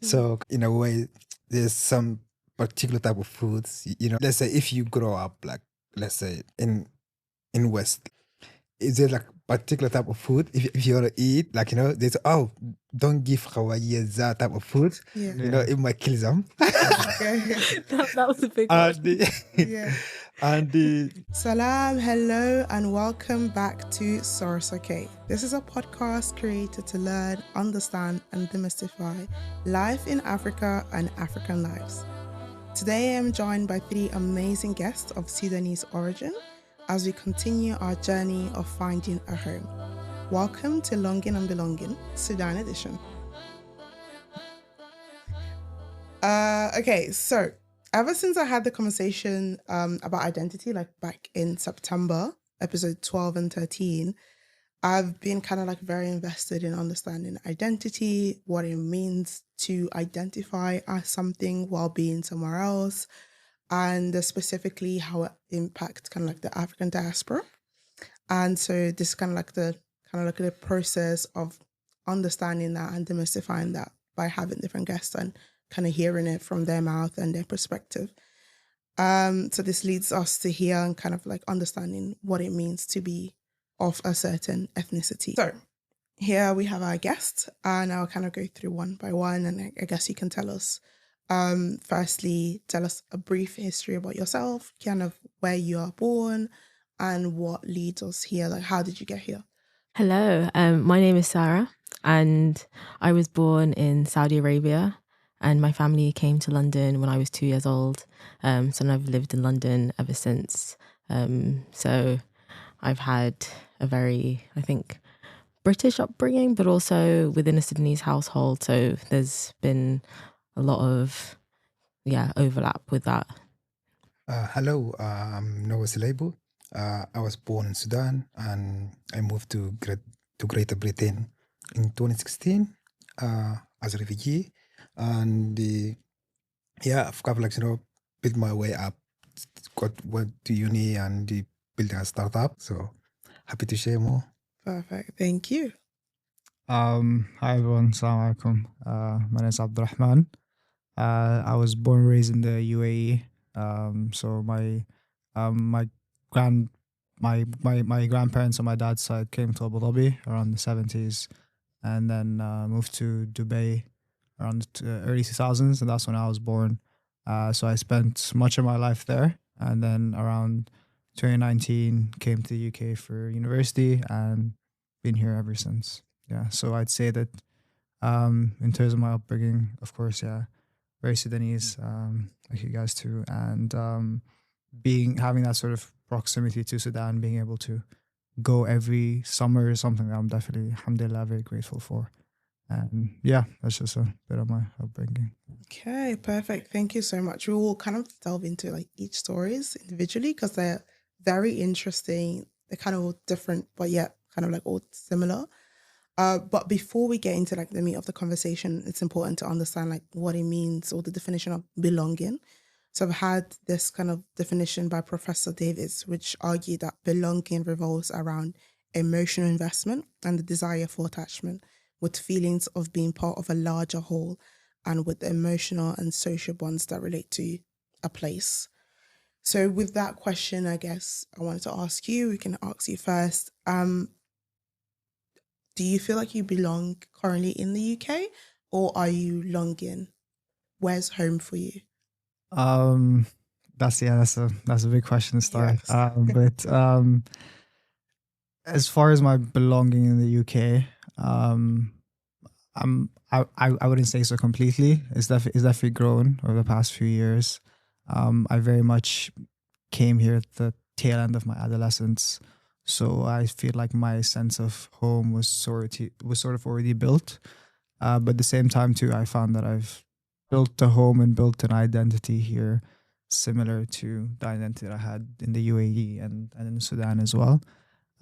So in a way, there's some particular type of foods. Let's say if you grow up like, let's say in West, is there like particular type of food if you want to eat, like, there's, oh, don't give Hawaii that type of food, Yeah. it might kill them. Okay. That was a big one. Yeah. And Salam, hello, and welcome back to Source OK. This is a podcast created to learn, understand, and demystify life in Africa and African lives. Today, I am joined by three amazing guests of Sudanese origin as we continue our journey of finding a home. Welcome to Longing and Belonging, Sudan edition. Okay, so ever since I had the conversation about identity, like back in September, episode 12 and 13, I've been kind of like very invested in understanding identity, what it means to identify as something while being somewhere else, and specifically how it impacts kind of like the African diaspora. And so this is kind of like the process of understanding that and demystifying that by having different guests and kind of hearing it from their mouth and their perspective. So this leads us to here and kind of like understanding what it means to be of a certain ethnicity. So here we have our guests, and I'll kind of go through one by one, and I guess you can tell us, firstly, tell us a brief history about yourself, kind of where you are born and what leads us here. Like, how did you get here? Hello, my name is Sarah, and I was born in Saudi Arabia, and my family came to London when I was 2 years old. So I've lived in London ever since. So I've had a very, I think, British upbringing, but also within a Sudanese household. So there's been a lot of, overlap with that. Hello, I'm Noah Salebo. I was born in Sudan and I moved to Greater Britain in 2016 as a refugee. And I've kind of like, built my way up, went to uni and building a startup. So happy to share more. Perfect. Thank you. Hi everyone, Assalamu alaikum. My name is Abdurrahman. I was born and raised in the UAE. So my grandparents on my dad's side came to Abu Dhabi around the 70s, and then moved to Dubai around the early 2000s, and that's when I was born. So I spent much of my life there, and then around 2019 came to the UK for university and been here ever since. Yeah, so I'd say that in terms of my upbringing, of course, very Sudanese, like you guys too, and having that sort of proximity to Sudan, being able to go every summer is something that I'm definitely, alhamdulillah, very grateful for. And that's just a bit of my upbringing. Okay, perfect. Thank you so much. We will kind of delve into like each stories individually because they're very interesting. They're kind of all different, but yet kind of like all similar. But before we get into like the meat of the conversation, it's important to understand like what it means or the definition of belonging. So I've had this kind of definition by Professor Davis, which argued that belonging revolves around emotional investment and the desire for attachment, with feelings of being part of a larger whole and with the emotional and social bonds that relate to a place. So with that question, I guess I wanted to ask you, we can ask you first. Do you feel like you belong currently in the UK, or are you longing? Where's home for you? That's a big question to start. Yes. But as far as my belonging in the UK, I wouldn't say so completely. It's definitely grown over the past few years. I very much came here at the tail end of my adolescence, so I feel like my sense of home was sort of already built. But at the same time too, I found that I've built a home and built an identity here similar to the identity that I had in the UAE and in Sudan as well.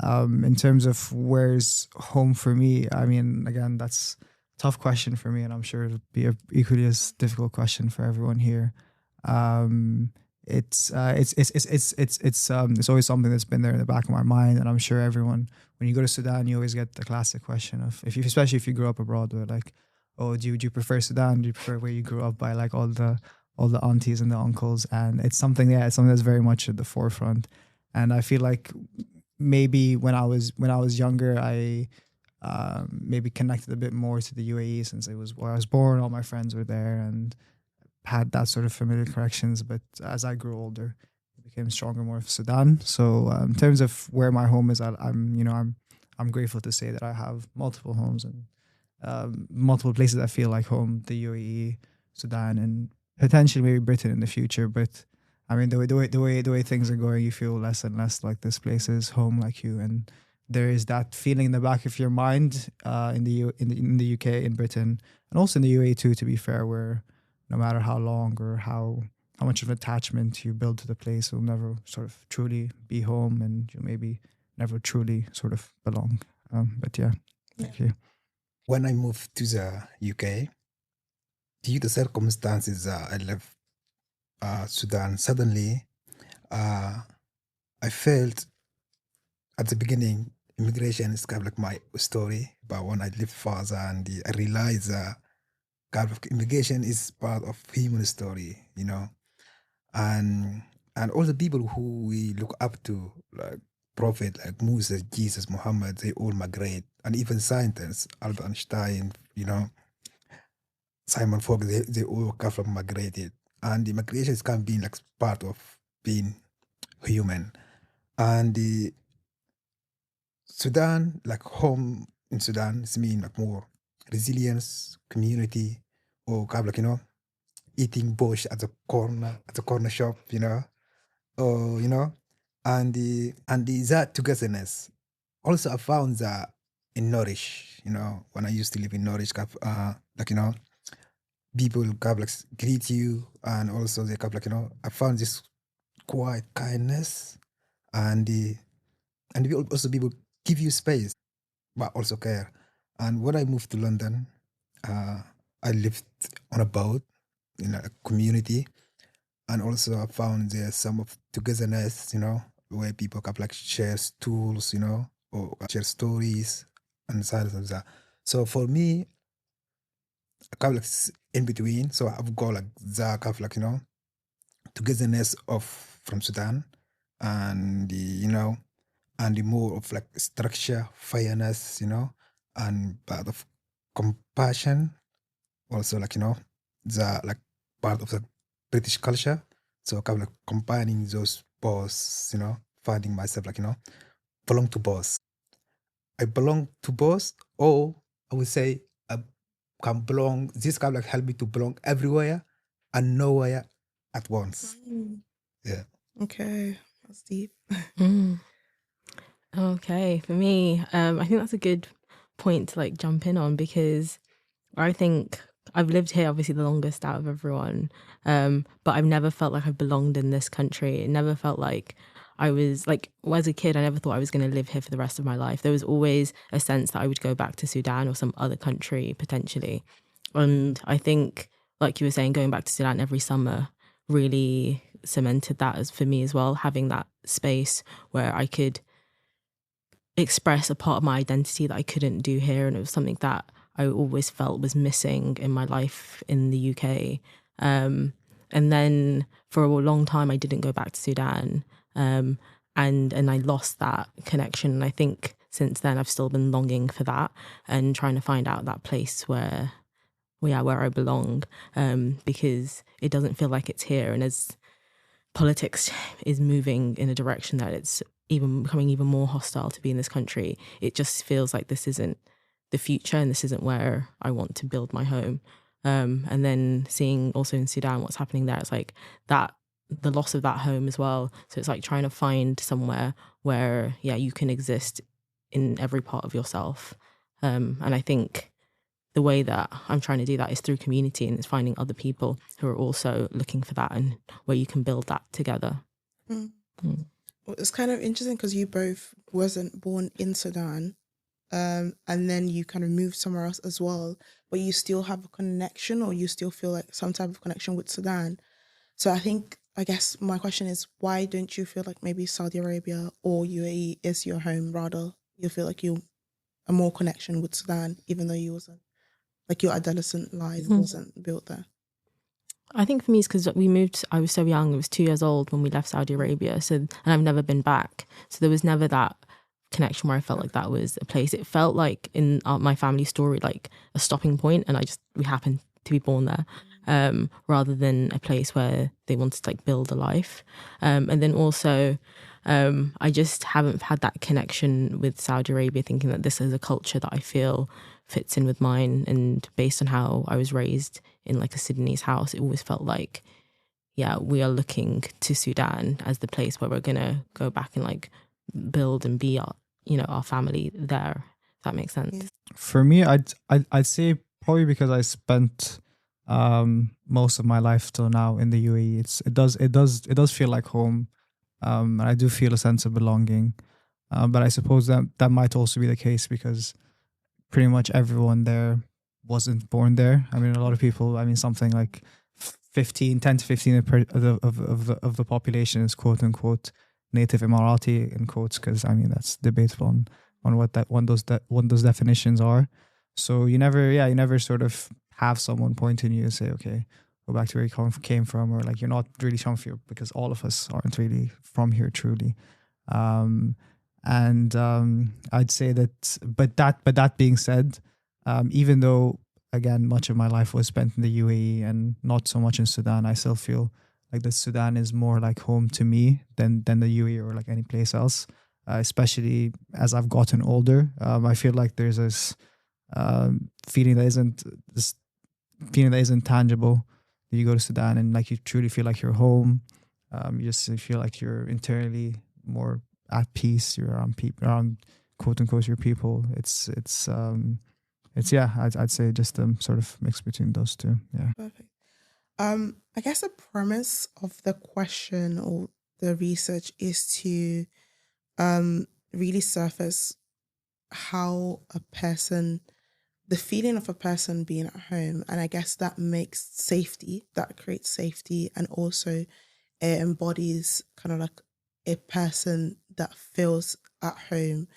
In terms of where's home for me, I mean, again, that's a tough question for me, and I'm sure it'll be an equally as difficult question for everyone here. It's always something that's been there in the back of my mind, and I'm sure everyone, when you go to Sudan, you always get the classic question of especially if you grew up abroad, where like, oh, do you prefer Sudan? Do you prefer where you grew up by like all the aunties and the uncles? And it's something, yeah, it's something that's very much at the forefront. And I feel like maybe when I was younger, I maybe connected a bit more to the UAE since it was where I was born. All my friends were there and had that sort of familiar connections. But as I grew older, it became stronger more of Sudan. So in terms of where my home is, I'm grateful to say that I have multiple homes and multiple places I feel like home: the UAE, Sudan, and potentially maybe Britain in the future. But I mean, the way things are going, you feel less and less like this place is home like you, and there is that feeling in the back of your mind in the UK, in Britain, and also in the UAE too. To be fair, where no matter how long or how much of attachment you build to the place, you'll never sort of truly be home, and you'll maybe never truly sort of belong. But yeah, thank you. When I moved to the UK, due to circumstances, I left Sudan. Suddenly, I felt at the beginning, immigration is kind of like my story. But when I lived further and I realized kind of immigration is part of human story, you know, and all the people who we look up to, like prophet like Moses, Jesus, Muhammad, they all migrate, and even scientists, Albert Einstein, you know, Simon Fogg, they all come from migrated, and the migration is kind of being like part of being human, and the Sudan, like home in Sudan, is mean like more resilience, community, or kind of like, you know, eating bush at the corner shop, you know, or you know, and the that togetherness. Also, I found that in Norwich, you know, when I used to live in Norwich, like you know, people kind of like greet you, and also they kind of like, you know, I found this quiet kindness, and the also people give you space but also care. And when I moved to London, I lived on a boat in a community, and also I found there some of togetherness, you know, where people can like share tools, you know, or share stories and sides of that. So for me, I kind of like in between. So I've got like that kind of like, you know, togetherness of from Sudan, and the, you know, and the more of like structure, fairness, you know, and part of compassion, also like, you know, the like part of the British culture. So kind of like combining those both, you know, finding myself like, you know, belong to both. I belong to both, or I would say I can belong, this kind of like help me to belong everywhere and nowhere at once. Mm. Yeah. Okay, that's deep. Mm. Okay, for me, I think that's a good point to like jump in on, because I think I've lived here obviously the longest out of everyone, but I've never felt like I've belonged in this country. It never felt like I was like, well, as a kid, I never thought I was going to live here for the rest of my life. There was always a sense that I would go back to Sudan or some other country potentially. And I think, like you were saying, going back to Sudan every summer really cemented that as for me as well, having that space where I could express a part of my identity that I couldn't do here. And it was something that I always felt was missing in my life in the UK. And then for a long time, I didn't go back to Sudan. And I lost that connection. And I think since then, I've still been longing for that and trying to find out that place where I belong, because it doesn't feel like it's here. And as politics is moving in a direction that it's even becoming even more hostile to be in this country, it just feels like this isn't the future and this isn't where I want to build my home. And then seeing also in Sudan what's happening there, it's like that, the loss of that home as well. So it's like trying to find somewhere where, yeah, you can exist in every part of yourself. And I think the way that I'm trying to do that is through community, and it's finding other people who are also looking for that and where you can build that together. Mm. Mm. Well, it's kind of interesting because you both wasn't born in Sudan, and then you kind of moved somewhere else as well, but you still have a connection, or you still feel like some type of connection with Sudan. So I guess my question is, why don't you feel like maybe Saudi Arabia or UAE is your home? Rather, you feel like you a more connection with Sudan, even though you wasn't. like your adolescent life wasn't built there? I think for me it's because we moved, I was so young, I was 2 years old when we left Saudi Arabia, so, and I've never been back. So there was never that connection where I felt like that was a place. It felt like in my family story, like a stopping point, and we happened to be born there, rather than a place where they wanted to like build a life. And then also, I just haven't had that connection with Saudi Arabia, thinking that this is a culture that I feel fits in with mine. And based on how I was raised in like a Sudanese house, it always felt like, yeah, we are looking to Sudan as the place where we're gonna go back and like build and be our family there. If that makes sense. For me, I'd say probably because I spent most of my life till now in the UAE. It does feel like home. And I do feel a sense of belonging. But I suppose that might also be the case because pretty much everyone there wasn't born there. I mean, a lot of people, I mean, something like 10 to 15 of the population is quote unquote native Emirati in quotes, because I mean, that's debatable on what those definitions are. So you never sort of have someone point to you and say, okay, go back to where you came from, or like you're not really from here, because all of us aren't really from here truly. I'd say that, but that being said, even though again much of my life was spent in the UAE and not so much in Sudan, I still feel like that Sudan is more like home to me than the UAE or like any place else. Especially as I've gotten older, I feel like there's this feeling that isn't tangible. You go to Sudan and like you truly feel like you're home. You just feel like you're internally more at peace. You're around people, around quote unquote your people. It's yeah. I'd say just a sort of mix between those two. Yeah. Perfect. I guess the premise of the question or the research is to really surface how the feeling of a person being at home, and I guess that creates safety, and also it embodies kind of like a person that feels at home,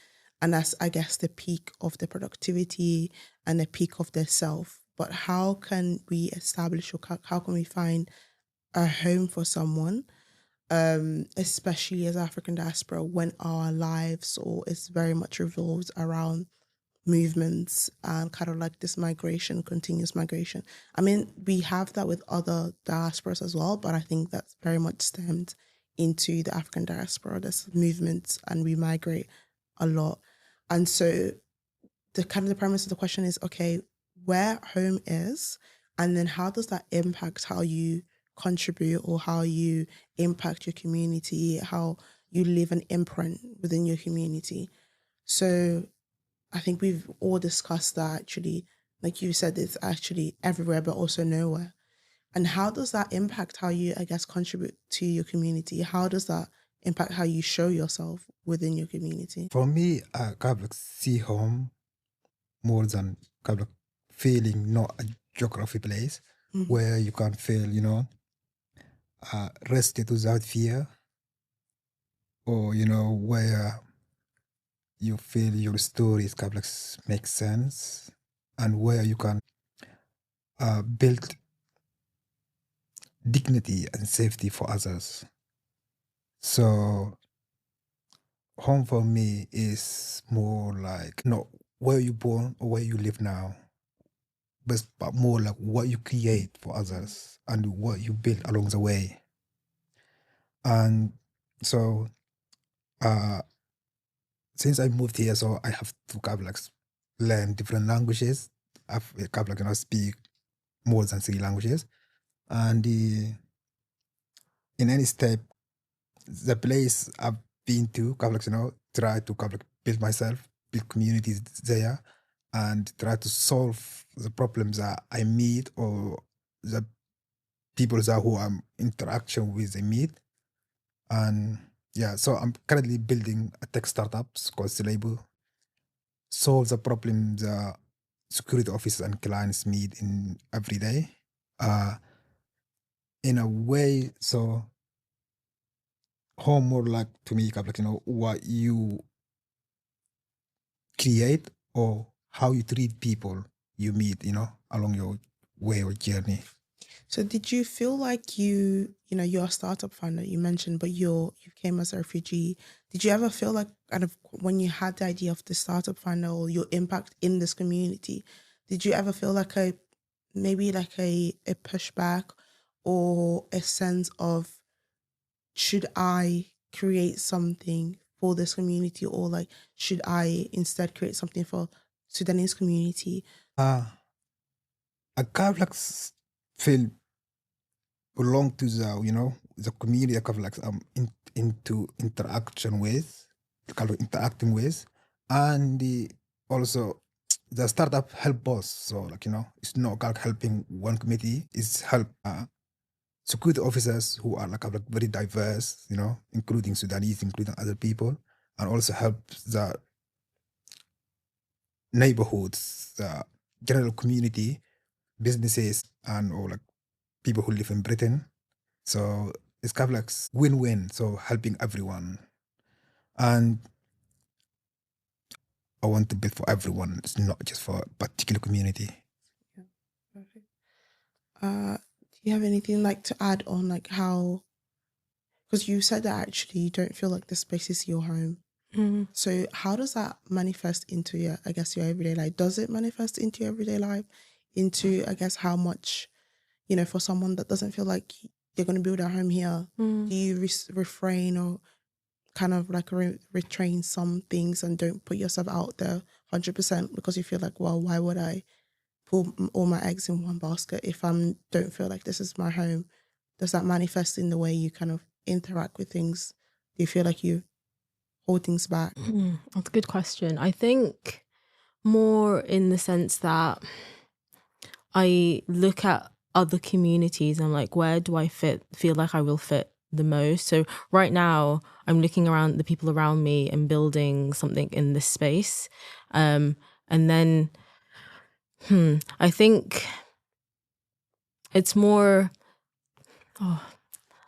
and that's, I guess, the peak of the productivity and the peak of their self. But how can we establish, or how can we find a home for someone, especially as African diaspora, when our lives or it's very much revolves around movements and kind of like this continuous migration. I mean, we have that with other diasporas as well, but I think that's very much stemmed into the African diaspora. There's movements and we migrate a lot. And so the premise of the question is, okay, where home is, and then how does that impact how you contribute or how you impact your community, how you leave an imprint within your community. So I think we've all discussed that actually, like you said, it's actually everywhere, but also nowhere. And how does that impact how you, I guess, contribute to your community? How does that impact how you show yourself within your community? For me, I kind of see home more than kind of feeling not a geography place where you can feel, rested without fear, or, where you feel your stories kind of make sense, and where you can build dignity and safety for others. So home for me is more like not where you born or where you live now, but more like what you create for others and what you build along the way. And so since I moved here, so I have to kind of learn different languages. I've kind of speak more than 3 languages. And in any step, the place I've been to, kind of try to kind of build myself, build communities there, and try to solve the problems that I meet or the people that who I'm interaction with they meet. And yeah, so I'm currently building a tech startup called Slable. Solve the problems security officers and clients meet in every day. In a way, so home more like to me, what you create or how you treat people you meet, along your way or journey. So did you feel like you're a startup founder, you mentioned, but you came as a refugee. Did you ever feel like kind of when you had the idea of the startup founder or your impact in this community, did you ever feel like maybe like a pushback or a sense of, should I create something for this community, or like, should I instead create something for Sudanese community? I kind of like feel belong to the community I kind of like into interaction with, kind of interacting with, and also the startup help us. So like it's not kind of helping one committee; it's help security officers who are like very diverse, including Sudanese, including other people, and also help the neighborhoods, the general community, businesses, and or like people who live in Britain. So it's kind of like win-win. So helping everyone, and I want to build for everyone. It's not just for a particular community. Yeah, perfect. Do you have anything like to add on, like how? Because you said that actually you don't feel like the space is your home. Mm. So how does that manifest into your everyday life? Does it manifest into your everyday life? Into, I guess, how much, for someone that doesn't feel like they're going to build a home here, do you refrain or kind of like retrain some things and don't put yourself out there 100% because you feel like, well, why would I put all my eggs in one basket if I don't feel like this is my home? Does that manifest in the way you kind of interact with things? Do you feel like you hold things back? That's a good question. I think more in the sense that I look at other communities and I'm like, where do I feel like I will fit the most? So right now I'm looking around the people around me and building something in this space. And then I think it's more,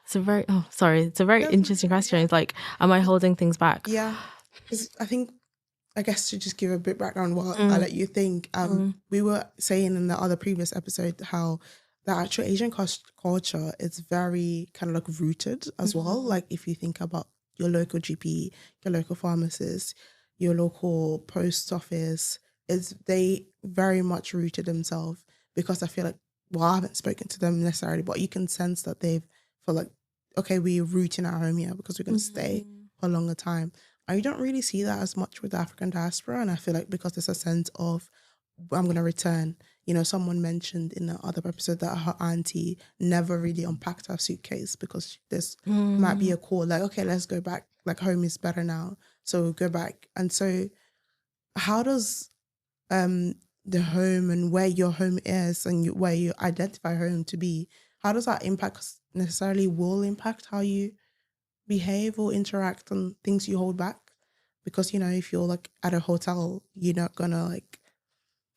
it's a very interesting question. It's like, am I holding things back? Yeah, because I guess to just give a bit background while I let you think, we were saying in the other previous episode how the actual Asian culture is very kind of like rooted as well. Like if you think about your local GP, your local pharmacist, your local post office, they very much rooted themselves, because I feel like, well, I haven't spoken to them necessarily, but you can sense that they've felt like, okay, we're rooting our home here because we're going to stay for a longer time. And you don't really see that as much with the African diaspora. And I feel like because there's a sense of, I'm going to return. Someone mentioned in the other episode that her auntie never really unpacked her suitcase because this might be a call, like, okay, let's go back. Like, home is better now. So we'll go back. And so how does the home and where your home is and where you identify home to be, how does that will impact how you behave or interact and things you hold back? Because, if you're like at a hotel, you're not gonna like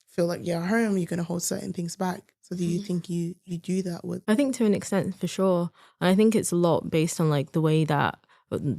feel like you're at home, you're gonna hold certain things back. So do you think you do that with? I think to an extent, for sure. And I think it's a lot based on like the way that,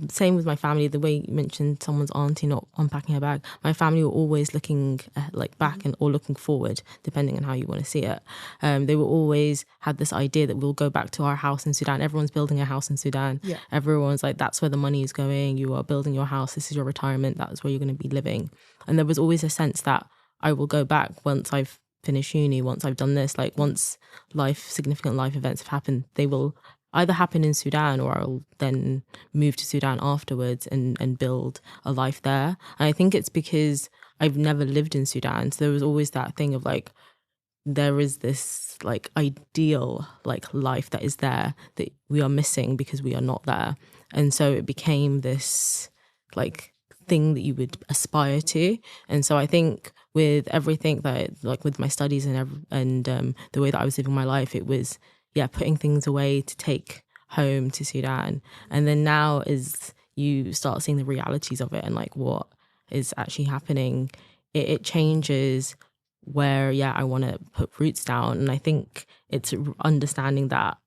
same with my family, the way you mentioned someone's auntie not unpacking her bag. My family were always looking like back and or looking forward, depending on how you want to see it. They were always had this idea that we'll go back to our house in Sudan. Everyone's building a house in Sudan. Yeah. Everyone's like, that's where the money is going. You are building your house. This is your retirement. That's where you're going to be living. And there was always a sense that I will go back once I've finished uni, once I've done this, like once significant life events have happened, they will either happen in Sudan or I'll then move to Sudan afterwards and build a life there. And I think it's because I've never lived in Sudan. So there was always that thing of like, there is this like ideal like life that is there that we are missing because we are not there. And so it became this like thing that you would aspire to. And so I think with everything that, like with my studies and the way that I was living my life, it was putting things away to take home to Sudan. And then now as you start seeing the realities of it and like what is actually happening, it changes where I want to put roots down. And I think it's understanding that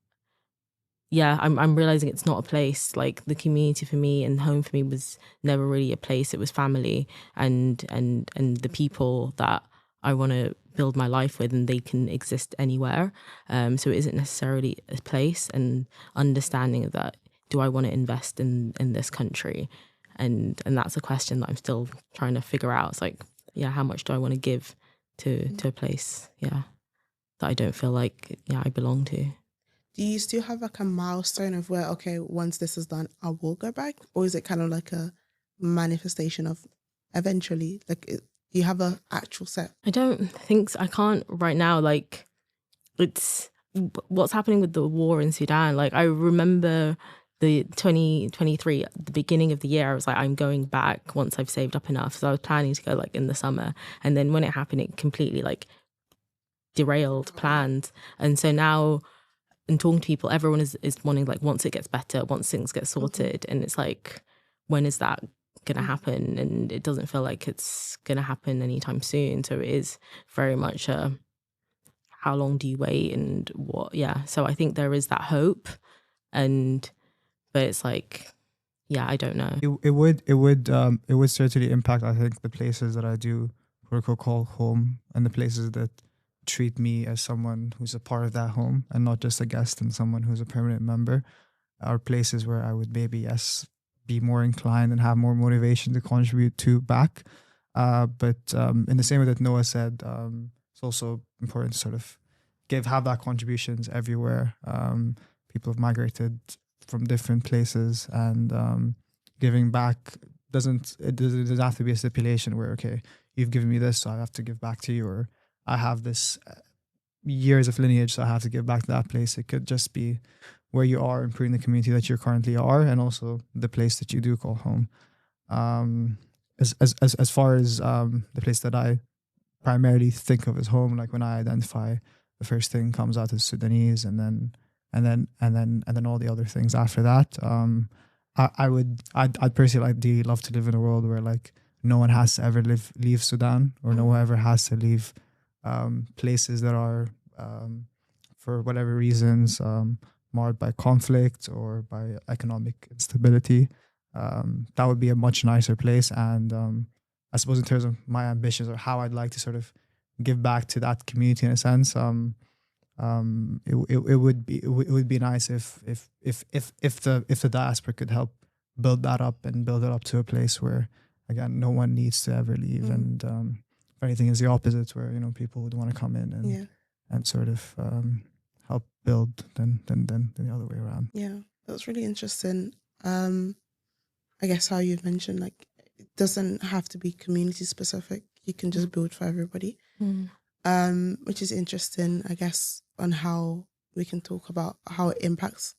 I'm realizing it's not a place. Like the community for me and home for me was never really a place. It was family and the people that I want to build my life with, and they can exist anywhere. So it isn't necessarily a place, and understanding of that. Do I want to invest in this country? And that's a question that I'm still trying to figure out. It's like, yeah, how much do I want to give to a place, yeah, that I don't feel like, yeah, I belong to. Do you still have like a milestone of where, okay, once this is done, I will go back? Or is it kind of like a manifestation of eventually, like you have a actual set? I don't think so. I can't right now. Like, it's what's happening with the war in Sudan. Like, I remember the 2023, at the beginning of the year, I was like, I'm going back once I've saved up enough. So I was planning to go like in the summer. And then when it happened, it completely like derailed plans. And so now, in talking to people, everyone is wanting, like, once it gets better, once things get sorted. And it's like, when is that going to happen? And it doesn't feel like it's going to happen anytime soon. So it is very much how long do you wait and what? Yeah. So I think there is that hope, but it's like, yeah, I don't know. It would certainly impact, I think, the places that I do work or call home, and the places that treat me as someone who's a part of that home and not just a guest and someone who's a permanent member, are places where I would maybe, yes, be more inclined and have more motivation to contribute to back. But in the same way that Noah said, it's also important to sort of have that contributions everywhere. People have migrated from different places, and giving back doesn't have to be a stipulation where, okay, you've given me this, so I have to give back to you, or I have this years of lineage, so I have to give back to that place. It could just be where you are, improving the community that you currently are, and also the place that you do call home. As far as the place that I primarily think of as home, like when I identify, the first thing comes out as Sudanese, and then all the other things after that. I'd personally love to live in a world where, like, no one has to ever leave Sudan, or no one ever has to leave places that are for whatever reasons marred by conflict or by economic instability. That would be a much nicer place. And I suppose in terms of my ambitions or how I'd like to sort of give back to that community in a sense, it would be nice if the diaspora could help build that up and build it up to a place where, again, no one needs to ever leave. And if anything is the opposite, where, people would want to come in and sort of help build than the other way around. Yeah, that's really interesting. I guess how you've mentioned, like, it doesn't have to be community specific. You can just build for everybody. Which is interesting, I guess, on how we can talk about how it impacts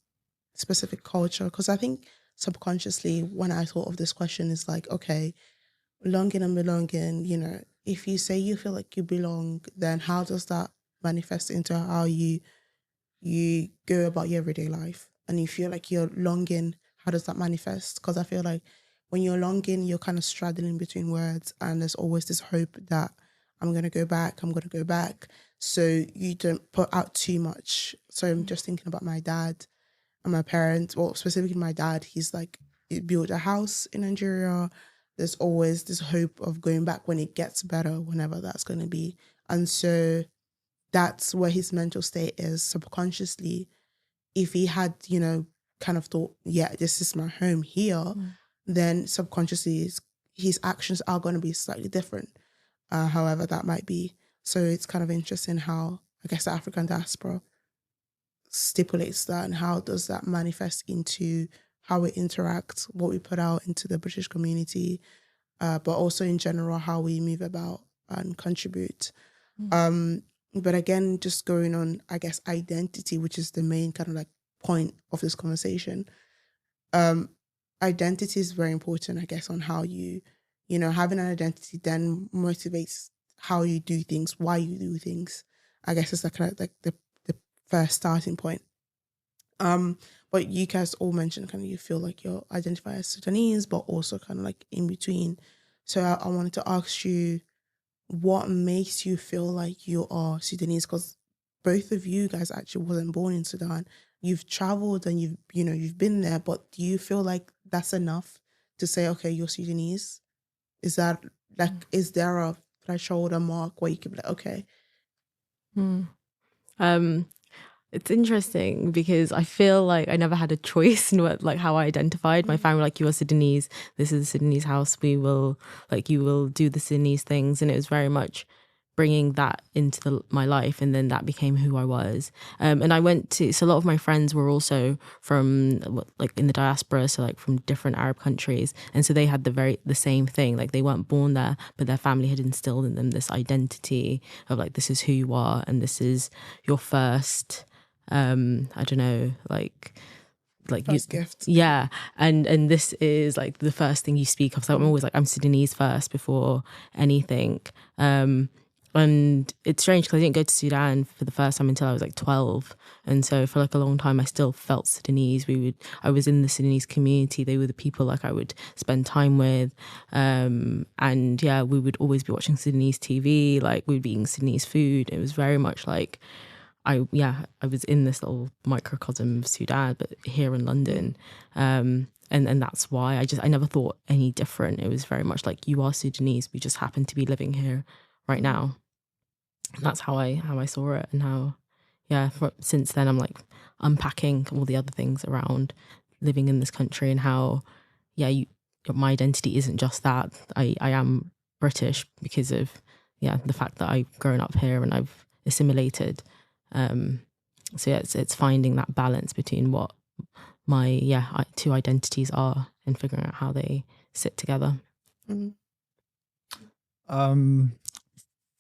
specific culture. Because I think subconsciously, when I thought of this question, is like, okay, belonging and belonging, if you say you feel like you belong, then how does that manifest into how you go about your everyday life? And you feel like you're longing, how does that manifest? Because I feel like when you're longing, you're kind of straddling between words, and there's always this hope that I'm going to go back. So you don't put out too much. So I'm just thinking about my dad and my parents, well, specifically my dad. He's like, he built a house in Nigeria. There's always this hope of going back when it gets better, whenever that's going to be. And so that's where his mental state is subconsciously. If he had, kind of thought, yeah, this is my home here, then subconsciously his actions are going to be slightly different. However that might be. So it's kind of interesting how, I guess, the African diaspora stipulates that, and how does that manifest into how we interact, what we put out into the British community, but also in general, how we move about and contribute. But again, just going on, I guess, identity, which is the main kind of like point of this conversation. Identity is very important, I guess, on how you, having an identity then motivates how you do things, why you do things. I guess it's kind of like the first starting point. But you guys all mentioned kind of you feel like you're identified as Sudanese, but also kind of like in between. So I wanted to ask you, what makes you feel like you are Sudanese? Because both of you guys actually wasn't born in Sudan. You've traveled and you've been there, but do you feel like that's enough to say, okay, you're Sudanese? Is that like, is there a threshold, a mark where you could be like, okay. It's interesting because I feel like I never had a choice in what, like, how I identified. My family were like, you are Sudanese. This is a Sudanese house. We will, like, you will do the Sudanese things. And it was very much bringing that into my life, and then that became who I was. And I went to, so a lot of my friends were also from, like, in the diaspora, so like from different Arab countries, and so they had the same thing. Like, they weren't born there, but their family had instilled in them this identity of like, this is who you are, and this is your first, I don't know, like First gift. yeah, and this is like the first thing you speak of. So I'm always like, I'm Sudanese first before anything. And it's strange because I didn't go to Sudan for the first time until I was like 12. And so for like a long time, I still felt Sudanese. I was in the Sudanese community. They were the people like I would spend time with. And yeah, we would always be watching Sudanese TV. Like, we'd be eating Sudanese food. It was very much like, I was in this little microcosm of Sudan, but here in London. And that's why I never thought any different. It was very much like, you are Sudanese. We just happen to be living here right now. And that's how I saw it, and how, since then I'm like unpacking all the other things around living in this country, and how, my identity isn't just that. I am British because of, the fact that I've grown up here and I've assimilated. So it's finding that balance between what my two identities are and figuring out how they sit together.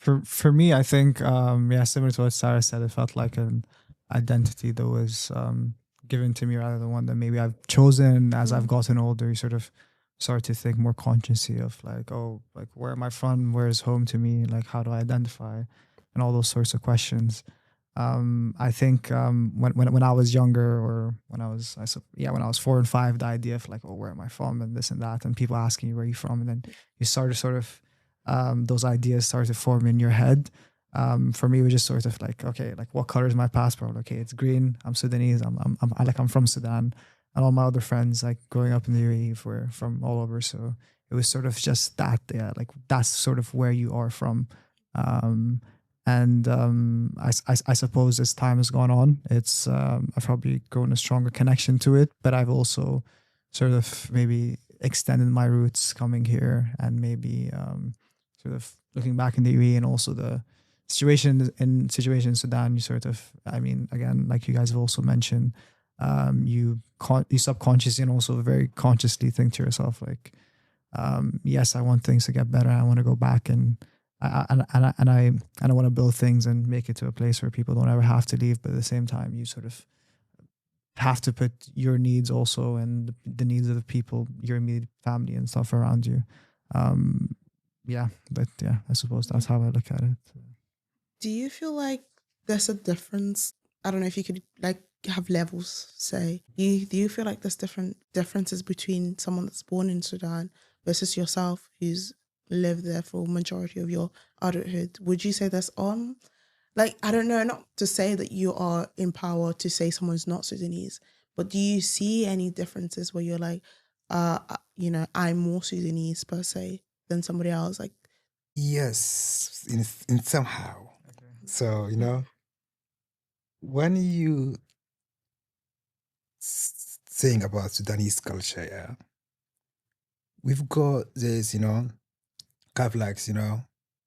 For me, I think, similar to what Sarah said, it felt like an identity that was given to me rather than one that maybe I've chosen as I've gotten older. You sort of start to think more consciously of like, oh, like, where am I from? Where is home to me? Like, how do I identify? And all those sorts of questions. I think when I was younger, or when I was 4 and 5, the idea of like, oh, where am I from, and this and that, and people asking you where you're from, and then you start to sort of those ideas start to form in your head. For me, it was just sort of like, okay, like, what color is my passport? Okay, it's green. I'm Sudanese. I'm from Sudan, and all my other friends, like, growing up in the UAE, were from all over. So it was sort of just that, like, that's sort of where you are from. I suppose as time has gone on, it's I've probably grown a stronger connection to it, but I've also sort of maybe extended my roots coming here, and maybe sort of looking back in the UAE, and also the situation in Sudan. You sort of, I mean, again, like you guys have also mentioned, you subconsciously and also very consciously think to yourself like, yes, I want things to get better. I want to go back, and I want to build things and make it to a place where people don't ever have to leave. But at the same time, you sort of have to put your needs also, and the needs of the people, your immediate family and stuff around you. I suppose that's how I look at it. Do you feel like there's a difference? I don't know if you could like have levels, say. Do you feel like there's differences between someone that's born in Sudan versus yourself who's lived there for majority of your adulthood? Would you say there's like, I don't know, not to say that you are in power to say someone's not Sudanese, but do you see any differences where you're like, I'm more Sudanese per se than somebody else? Like, yes, in somehow. Okay. So, when you saying about Sudanese culture, yeah, we've got this, kind of like,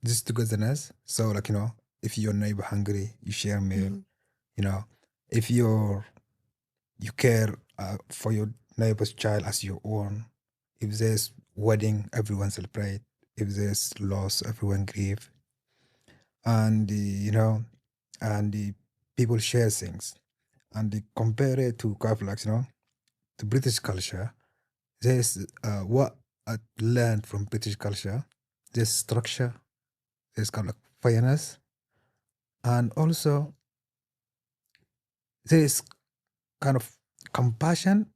this togetherness. So, like, if your neighbor hungry, you share meal. If you care for your neighbor's child as your own. If there's wedding, everyone celebrate. If there's loss, everyone grieve. And and the people share things. And they compare it to kind of like, to British culture. There's what I learned from British culture. There's structure. There's kind of like fairness. And also, there is kind of compassion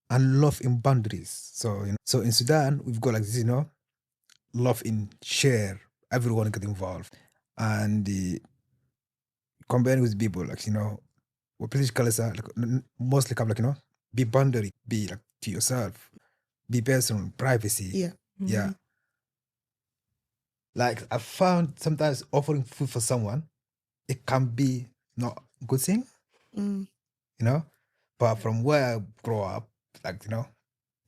and love in boundaries. So, so in Sudan, we've got like this, love in share. Everyone get involved. And comparing with people, like, what British culture, like, mostly come like, be boundary, be like to yourself, be personal, privacy. yeah. Yeah. Like I found sometimes offering food for someone, it can be not a good thing, Mm. you know. But from where I grow up, like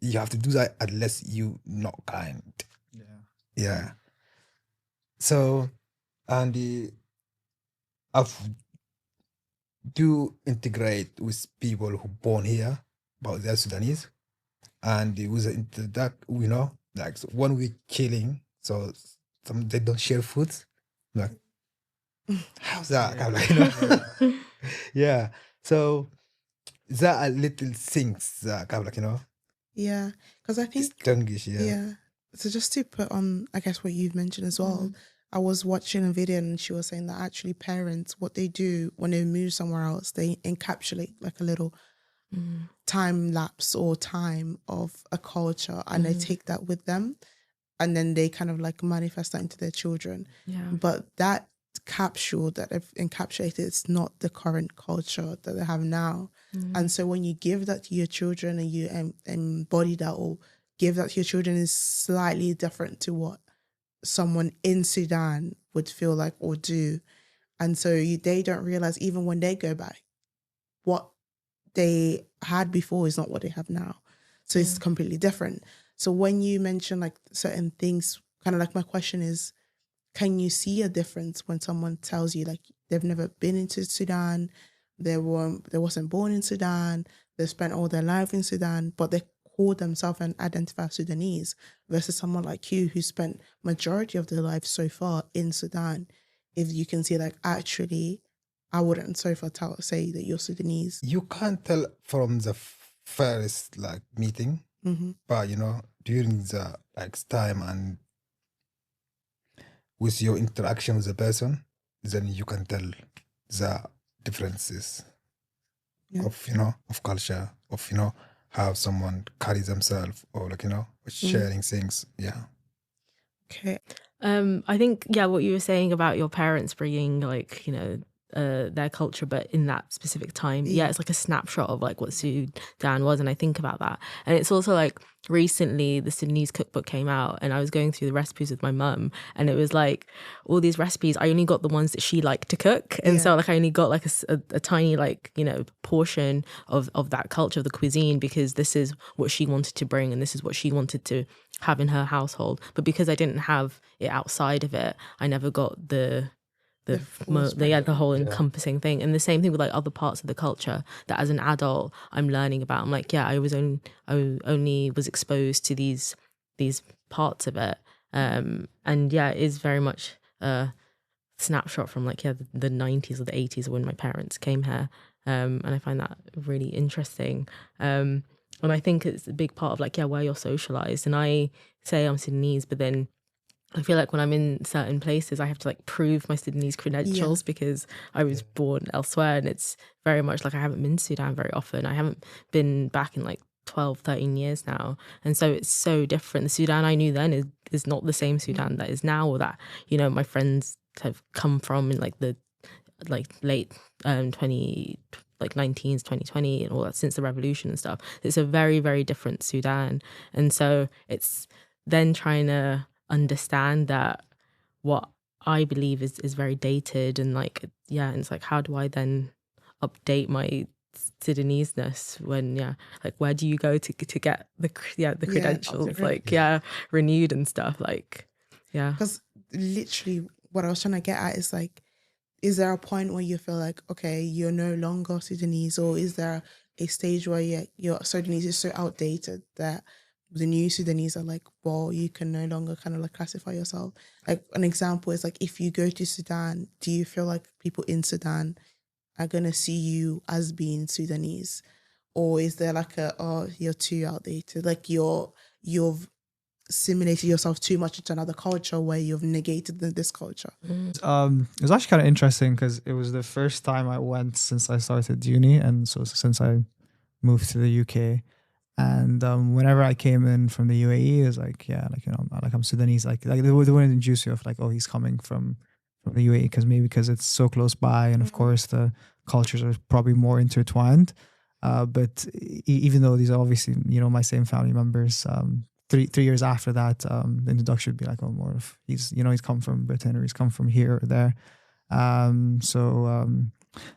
you have to do that unless you not kind. Yeah. Yeah. So, and I've do integrate with people who born here, but they're Sudanese, and it was that like so one week chilling, so some they don't share food. Like, how's that? I'm like, yeah. So there are little things that kind of like Yeah, because I think distinguish. Yeah. yeah. So just to put on, I guess what you've mentioned as well. I was watching a video and she was saying that actually parents, what they do when they move somewhere else, they encapsulate like a little time lapse or time of a culture, and they take that with them, and then they kind of like manifest that into their children. Yeah. But that capsule that they've encapsulated, it's not the current culture that they have now. And so when you give that to your children and you embody that or give that to your children, is slightly different to what someone in Sudan would feel like or do. And so they don't realize even when they go back, what they had before is not what they have now. So it's completely different. So when you mention like certain things, kind of like my question is, can you see a difference when someone tells you like they've never been into Sudan, they wasn't born in Sudan, they spent all their life in Sudan, but they call themselves and identify Sudanese, versus someone like you who spent majority of their life so far in Sudan? If you can see like actually, I wouldn't so far say that you're Sudanese. You can't tell from the first like meeting, but during the like time and with your interaction with the person, then you can tell the differences of of culture, of how someone carries themselves, or like sharing things. Yeah. Okay. I think what you were saying about your parents bringing like their culture, but in that specific time, it's like a snapshot of like what Sudan was, and I think about that. And it's also like recently the Sudanese cookbook came out, and I was going through the recipes with my mum, and it was like all these recipes, I only got the ones that she liked to cook, and so like I only got like a tiny like portion of that culture, of the cuisine, because this is what she wanted to bring and this is what she wanted to have in her household. But because I didn't have it outside of it, I never got the whole encompassing thing. And the same thing with like other parts of the culture that as an adult I'm learning about. I'm like, I only was exposed to these parts of it, and it is very much a snapshot from like the 90s or the 80s when my parents came here, and I find that really interesting. And I think it's a big part of like where you're socialized. And I say I'm Sudanese, but then I feel like when I'm in certain places, I have to like prove my Sudanese credentials because I was born elsewhere. And it's very much like I haven't been to Sudan very often. I haven't been back in like 12, 13 years now. And so it's so different. The Sudan I knew then is not the same Sudan that is now, or that, my friends have come from in like the late 19s, 2020 and all that, since the revolution and stuff. It's a very, very different Sudan. And so it's then trying to understand that what I believe is very dated, and like and it's like, how do I then update my Sudanese-ness when like where do you go to get the credentials renewed and stuff, like because literally what I was trying to get at is like, is there a point where you feel like, okay, you're no longer Sudanese, or is there a stage where your Sudanese is so outdated that the new Sudanese are like, well, you can no longer kind of like classify yourself? Like an example is like, if you go to Sudan, do you feel like people in Sudan are going to see you as being Sudanese? Or is there like you're too outdated, like you've assimilated yourself too much into another culture where you've negated this culture? It was actually kind of interesting because it was the first time I went since I started uni, and so since I moved to the UK. And whenever I came in from the UAE, it was like, like I'm Sudanese. Like they wouldn't introduce you of like, oh, he's coming from the UAE, because it's so close by, and of course the cultures are probably more intertwined. But even though these are obviously my same family members, three years after that, the introduction would be like, oh, more of he's come from Britain or he's come from here or there. So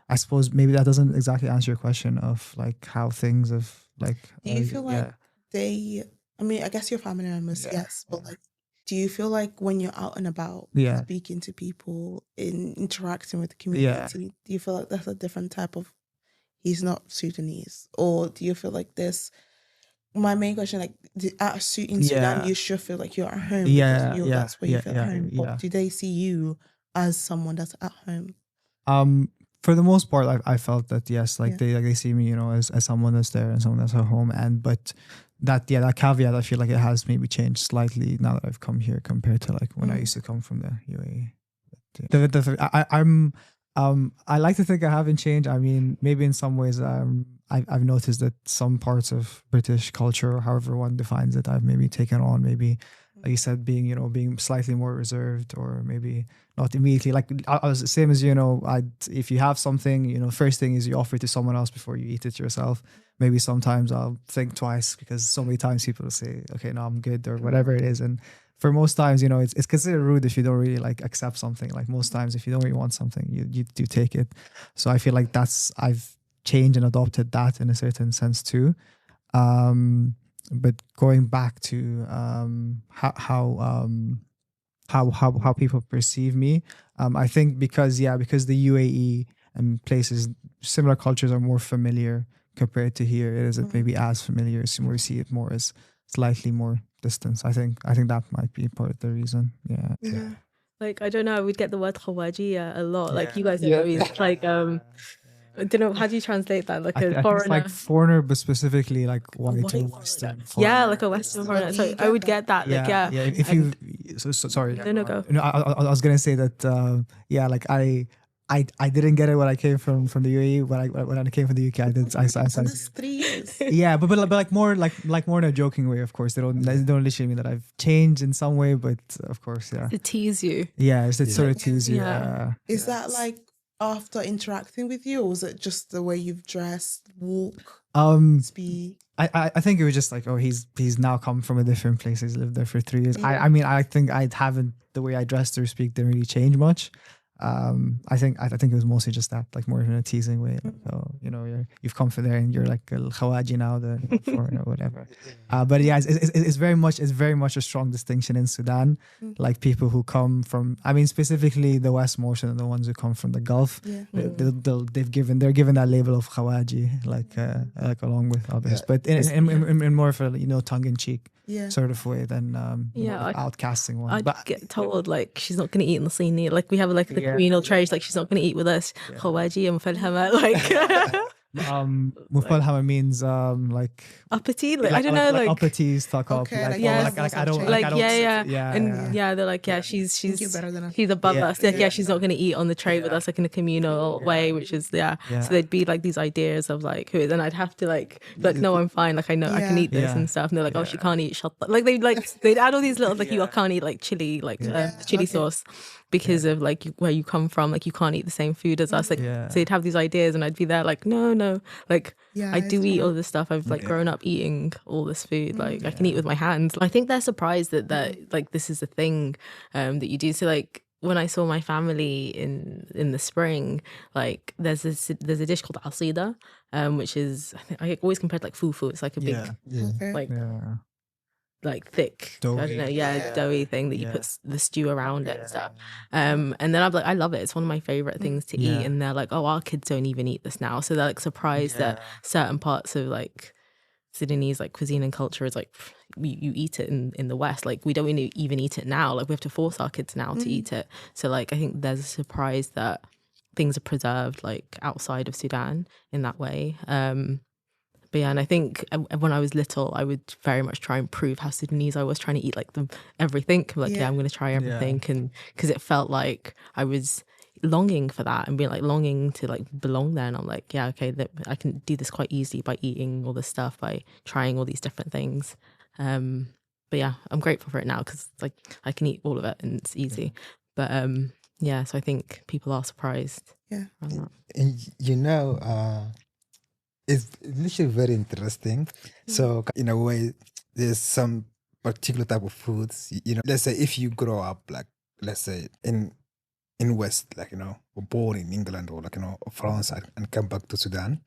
I suppose maybe that doesn't exactly answer your question of like how things have like. Do you feel like they? I mean, I guess your family members, yes, but like, do you feel like when you're out and about, speaking to people, interacting with the community, do you feel like that's a different type of? He's not Sudanese, or do you feel like this? My main question, like, in Sudan, you should feel like you're at home. That's where you feel at home. But do they see you as someone that's at home? For the most part, I felt that yes, like they see me, as someone that's there and someone that's at home. But that caveat, I feel like it has maybe changed slightly now that I've come here compared to like when I used to come from the UAE. I like to think I haven't changed. I mean, maybe in some ways, I've noticed that some parts of British culture, or however one defines it, I've maybe taken on. Maybe, like you said, being slightly more reserved, or maybe not immediately. Like I was the same as if you have something, first thing is you offer it to someone else before you eat it yourself. Maybe sometimes I'll think twice because so many times people say, "Okay, no, I'm good," or whatever it is, and for most times, it's considered rude if you don't really like accept something. Like most times, if you don't really want something, you do take it. So I feel like I've changed and adopted that in a certain sense too. But going back to how people perceive me, I think because the UAE and places similar cultures are more familiar compared to here. It isn't maybe as familiar. So we see it more as slightly more distance. I think that might be part of the reason. Yeah. Like I don't know, I would get the word khawajiya a lot. Like you guys know, it's like I don't know, how do you translate that? Like a foreigner. It's like foreigner, but specifically like white or Western. Yeah, like a Western foreigner. So I would get that. Like If you sorry. No, go. No, I was gonna say that. Like I didn't get it when I came from the UAE. When I came from the UK, I did. I started. That's 3 years. Yeah, but like more in a joking way. Of course, they don't literally mean that I've changed in some way, but of course, to tease you. Yeah, it's sort of tease you. Is that like after interacting with you, or was it just the way you've dressed, walk, speak? I think it was just like, oh, he's now come from a different place. He's lived there for 3 years. I mean, I think the way I dressed or speak didn't really change much. I think it was mostly just that, like more in a teasing way. Like, oh, you've come from there and you're like a khawaji now, the foreigner or whatever. But yeah, it's very much a strong distinction in Sudan. Like people who come from, I mean, specifically the West more so than the ones who come from the Gulf. They're given that label of khawaji, like along with others, but in more of a tongue in cheek. Sort of way than outcasting one. I'd get told like she's not going to eat in the scene. Like we have like the communal trays. Like she's not going to eat with us. Khawaji and mufalhama. Like mufalhama means like uppity. Like I don't know. Like uppity stuck up. Okay, I don't. They're like she's better than us. She's above us. Like she's not going to eat on the tray with us like in a communal way, which is So there'd be like these ideas of like who, and I'd have to like no, I'm fine. Like I know I can eat this and stuff. And they're like, oh, she can't eat shot. Like they'd add all these little like you can't eat like chili chili sauce. Because of like where you come from, like you can't eat the same food as us. Like so they'd have these ideas, and I'd be there like, no, like I do eat all this stuff. I've like grown up eating all this food. Like I can eat with my hands. I think they're surprised that like this is a thing that you do. So like when I saw my family in the spring, like there's a dish called asida, which is I always compared like fufu. It's like a big like thick, doughy. I don't know, doughy thing that you put the stew around it and stuff. And then I'm like, I love it. It's one of my favorite things to eat. And they're like, oh, our kids don't even eat this now. So they're like surprised that certain parts of like Sudanese like cuisine and culture is like you eat it in the West. Like we don't even eat it now. Like we have to force our kids now to eat it. So like I think there's a surprise that things are preserved like outside of Sudan in that way. But yeah, and I think when I was little, I would very much try and prove how Sudanese I was, trying to eat like everything. I'm like, I'm going to try everything, and because it felt like I was longing for that and being like longing to like belong there. And I'm like, yeah, okay, I can do this quite easily by eating all this stuff, by trying all these different things. But yeah, I'm grateful for it now because like I can eat all of it and it's easy. But so I think people are surprised. Yeah, and it's literally very interesting. So in a way, there's some particular type of foods. Let's say if you grow up like, let's say in West, like, were born in England or like, France and come back to Sudan.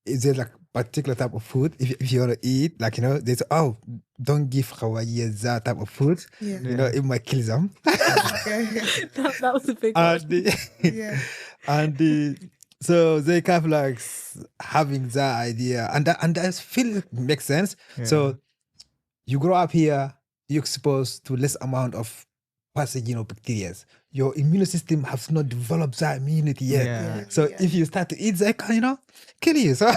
Is there like particular type of food if you want to eat, like, there's, oh, don't give Hawaii that type of food, Yeah. it might kill them. Okay. That was a big one. Yeah. So they kind of like having that idea, and I feel it makes sense. Yeah. So you grow up here, you're exposed to less amount of pathogen or bacteria. Your immune system has not developed that immunity yet. Yeah. So if you start to eat that, kill you. So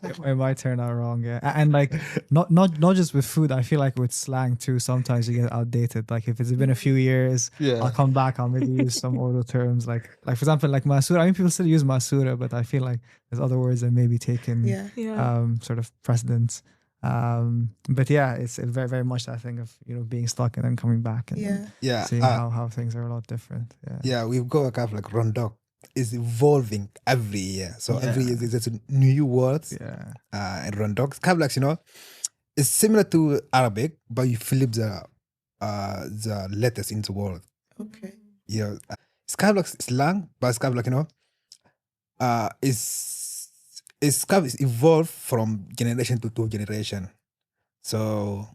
It might turn out wrong, yeah. And like not just with food, I feel like with slang too, sometimes you get outdated. Like if it's been a few years, Yeah. I'll come back, I'll maybe use some older terms. Like for example, like masura. I mean, people still use masura, but I feel like there's other words that may be taken Yeah. sort of precedence. But yeah, it's very, very much that thing of, being stuck and then coming back and then yeah, seeing how things are a lot different. yeah, we've got a kind of like Rondok. It's evolving every year. So every year there's new words. Yeah. And Rondok. It's kind of like, it's similar to Arabic, but you flip the letters into word. Okay. It's kind of like slang, but it's kind of like, it's kind of evolved from generation to generation. So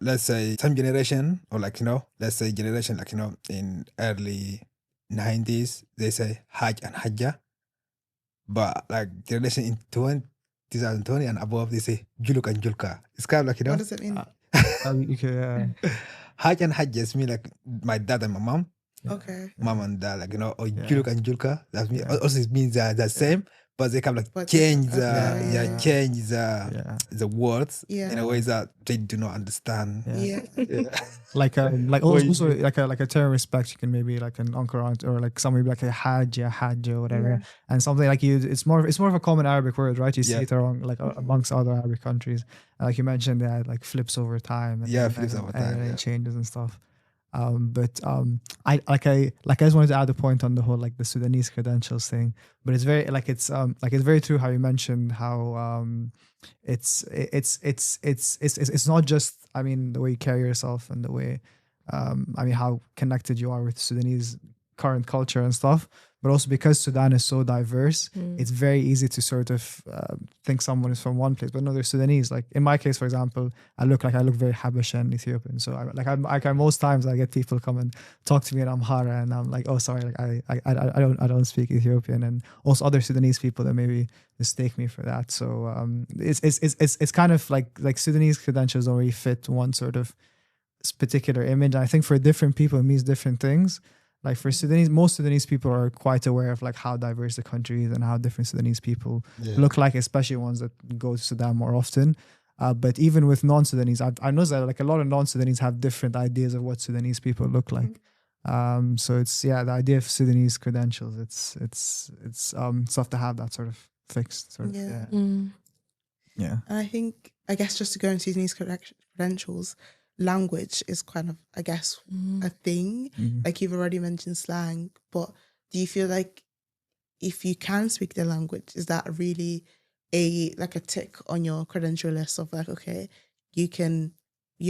let's say some generation, or like, let's say generation like, in early 90s, they say Hajj and Hajja. But like generation in 2020 and above, they say Juluk and Julka. It's kind of like, What does it mean? Hajj and Hajjas mean like my dad and my mom. Okay. Mom and dad, like, or Juluk and Julka. That means also it means the same, but they kind of like But change different. change the words in a way that they do not understand. Yeah. Like also like a term respect, you can maybe like an uncle aunt or like somebody like a hajj or whatever, and something like it's more of a common Arabic word, right? You see it around like amongst other Arabic countries, and like you mentioned, it like flips over time. Flips over time. And it changes and stuff. But I just wanted to add a point on the whole like the Sudanese credentials thing. But it's very it's very true how you mentioned how it's not just, I mean, the way you carry yourself and the way I mean how connected you are with Sudanese current culture and stuff, but also because Sudan is so diverse, it's very easy to sort of think someone is from one place, but no, they're Sudanese. Like in my case, for example, I look very Habesha Ethiopian. So I most times I get people come and talk to me in Amhara, and I'm like, oh, sorry, like I don't speak Ethiopian, and also other Sudanese people that maybe mistake me for that. So it's kind of like Sudanese credentials don't really fit one sort of particular image. And I think for different people it means different things. Like for Sudanese, most Sudanese people are quite aware of like how diverse the country is and how different Sudanese people look like, especially ones that go to Sudan more often. But even with non-Sudanese, I've noticed that like a lot of non-Sudanese have different ideas of what Sudanese people look like. So it's the idea of Sudanese credentials. It's tough to have that sort of fixed. Sort of, yeah. And I guess just to go into Sudanese credentials, language is kind of, I guess, a thing. Like you've already mentioned slang, but do you feel like if you can speak the language, is that really a tick on your credential list of like, okay, you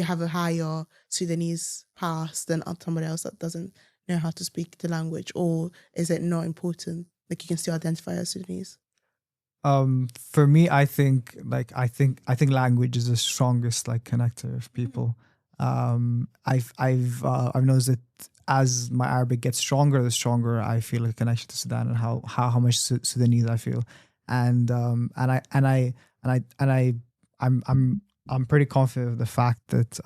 have a higher Sudanese past than somebody else that doesn't know how to speak the language, or is it not important? Like you can still identify as Sudanese? For me, I think language is the strongest like connector of people. I've noticed that as my Arabic gets stronger, the stronger I feel a connection to Sudan and how much Sudanese I feel, and I'm pretty confident of the fact that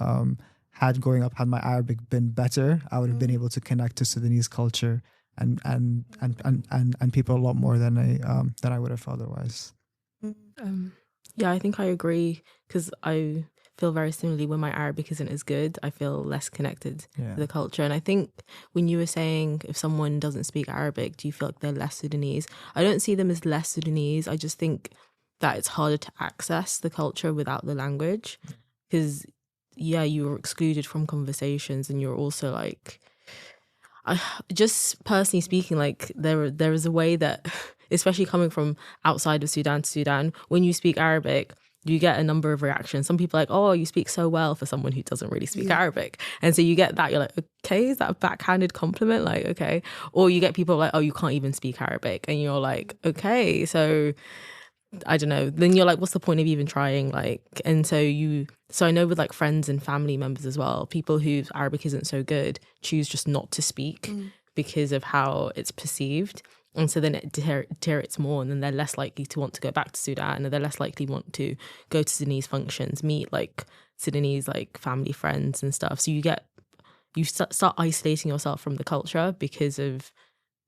had my Arabic been better, I would have been able to connect to Sudanese culture and people a lot more than I would have otherwise. Yeah, I think I agree, because I feel very similarly. When my Arabic isn't as good, I feel less connected to the culture. And I think when you were saying if someone doesn't speak Arabic, do you feel like they're less Sudanese? I don't see them as less Sudanese. I just think that it's harder to access the culture without the language, because you're excluded from conversations, and you're also like, just personally speaking, like there is a way that, especially coming from outside of Sudan to Sudan, when you speak Arabic, you get a number of reactions. Some people are like, oh, you speak so well for someone who doesn't really speak Arabic. And so you get that. You're like, okay, is that a backhanded compliment? Like, okay. Or you get people like, oh, you can't even speak Arabic. And you're like, okay, so I don't know. Then you're like, what's the point of even trying? Like, and so I know with like friends and family members as well, people whose Arabic isn't so good choose just not to speak because of how it's perceived. And so then it deteriorates more, and then they're less likely to want to go back to Sudan, and they're less likely to want to go to Sudanese functions, meet like Sudanese like family friends and stuff. So you start isolating yourself from the culture because of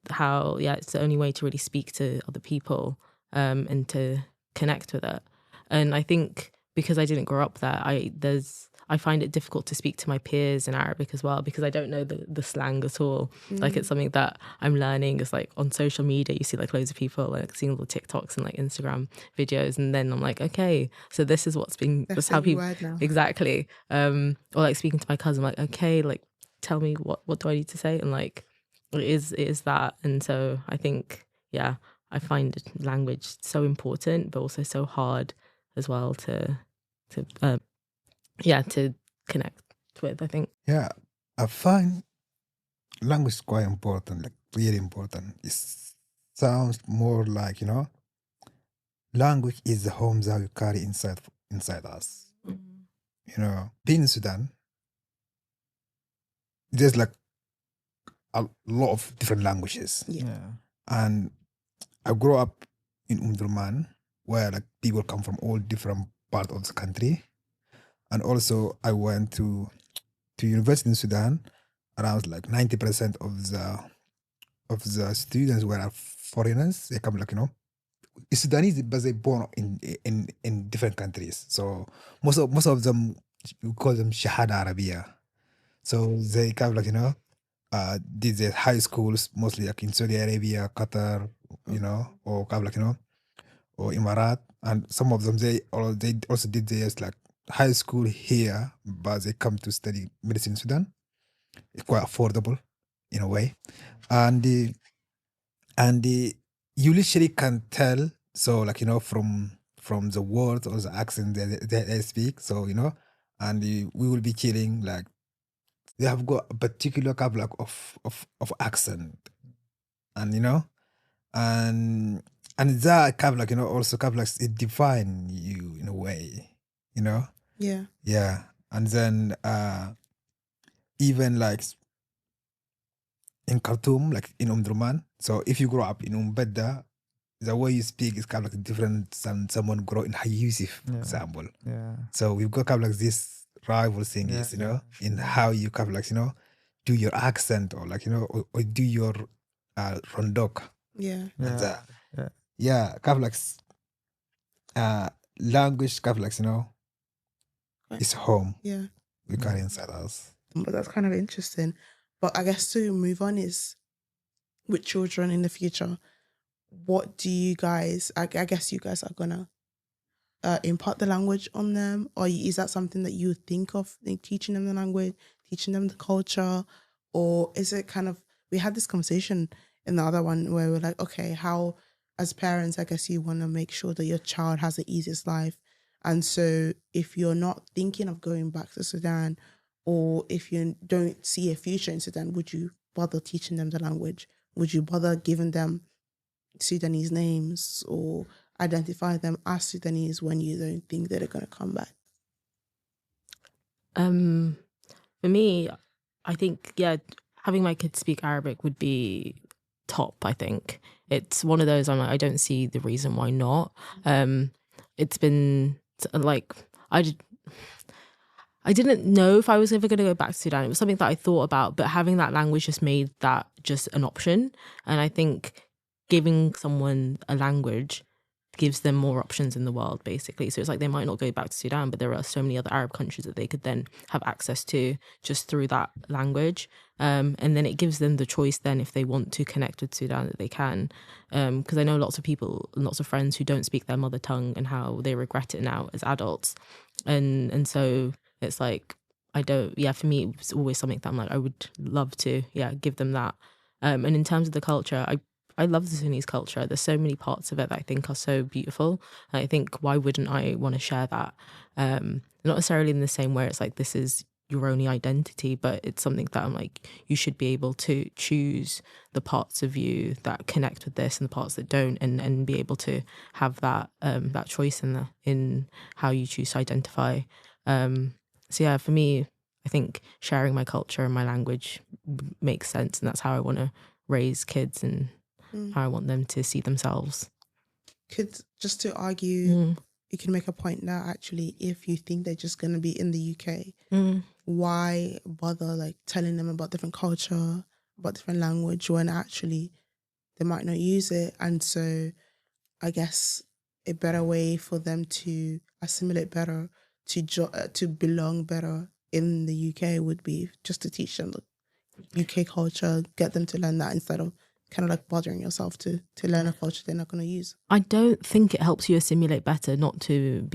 how it's the only way to really speak to other people and to connect with it. And I think because I didn't grow up there, I find it difficult to speak to my peers in Arabic as well, because I don't know the slang at all. Like, it's something that I'm learning. It's like on social media, you see like loads of people like seeing all the TikToks and like Instagram videos. And then I'm like, okay, so this is that's how people, exactly. Or like speaking to my cousin, like, okay, like tell me what do I need to say? And like, it is that. And so I think, I find language so important, but also so hard as well to connect with, I think. Yeah, I find language is quite important, like really important. It sounds more like, language is the home that we carry inside us. Being in Sudan, there's like a lot of different languages. Yeah. And I grew up in Umdurman, where like people come from all different parts of the country. And also I went to university in Sudan. Around like 90% of the students were foreigners. They come like, Sudanese, but they born in different countries. So most of them, we call them Shahada Arabia. So they come like, did their high schools mostly like in Saudi Arabia, Qatar, or come like, or Emirat. And some of them, they also did their like high school here, but they come to study medicine in Sudan. It's quite affordable in a way. And you literally can tell, so like, from the words or the accent they speak. So, and we will be chilling, like they have got a particular kind of like of accent. And and that kind of like, also kind of like it define you in a way, Yeah. Yeah. And then even like in Khartoum, like in Omdurman. So if you grow up in Umbedda, the way you speak is kind of like different than someone grow in Hayy Yusuf, for example. Yeah. So we've got kind of like this rival thing is, in how you kind of like, do your accent, or like, or do your rondok. Yeah. Yeah. Kind of like language kind of like, is home. Yeah. We carry inside us. But that's kind of interesting. But I guess to move on is, with children in the future, what do you guys, I guess you guys are going to impart the language on them? Or is that something that you think of, like, teaching them the language, teaching them the culture? Or is it kind of, we had this conversation in the other one where we're like, okay, how, as parents, I guess you want to make sure that your child has the easiest life. And so if you're not thinking of going back to Sudan, or if you don't see a future in Sudan, would you bother teaching them the language? Would you bother giving them Sudanese names or identify them as Sudanese when you don't think that they're going to come back? For me, I think, having my kids speak Arabic would be top, I think. It's one of those, I'm like, I don't see the reason why not. It's been like, I didn't know if I was ever going to go back to Sudan. It was something that I thought about, but having that language just made that just an option. And I think giving someone a language gives them more options in the world, basically. So it's like they might not go back to Sudan, but there are so many other Arab countries that they could then have access to just through that language. And then it gives them the choice then, if they want to connect with Sudan, that they can. Because I know lots of people, lots of friends who don't speak their mother tongue and how they regret it now as adults. And so it's like, for me, it's always something that I'm like, I would love to, give them that. And in terms of the culture, I love the Sudanese culture. There's so many parts of it that I think are so beautiful. And I think, why wouldn't I want to share that? Not necessarily in the same way it's like this is your only identity, but it's something that I'm like, you should be able to choose the parts of you that connect with this and the parts that don't, and be able to have that that choice in how you choose to identify. So yeah, for me, I think sharing my culture and my language makes sense, and that's how I want to raise kids and how I want them to see themselves. Just to argue, you can make a point now, actually, if you think they're just going to be in the UK, why bother like telling them about different culture, about different language, when actually they might not use it? And so I guess a better way for them to assimilate better, to belong better in the UK would be just to teach them the UK culture, get them to learn that instead of kind of like bothering yourself to learn a culture they're not going to use. I don't think it helps you assimilate better not to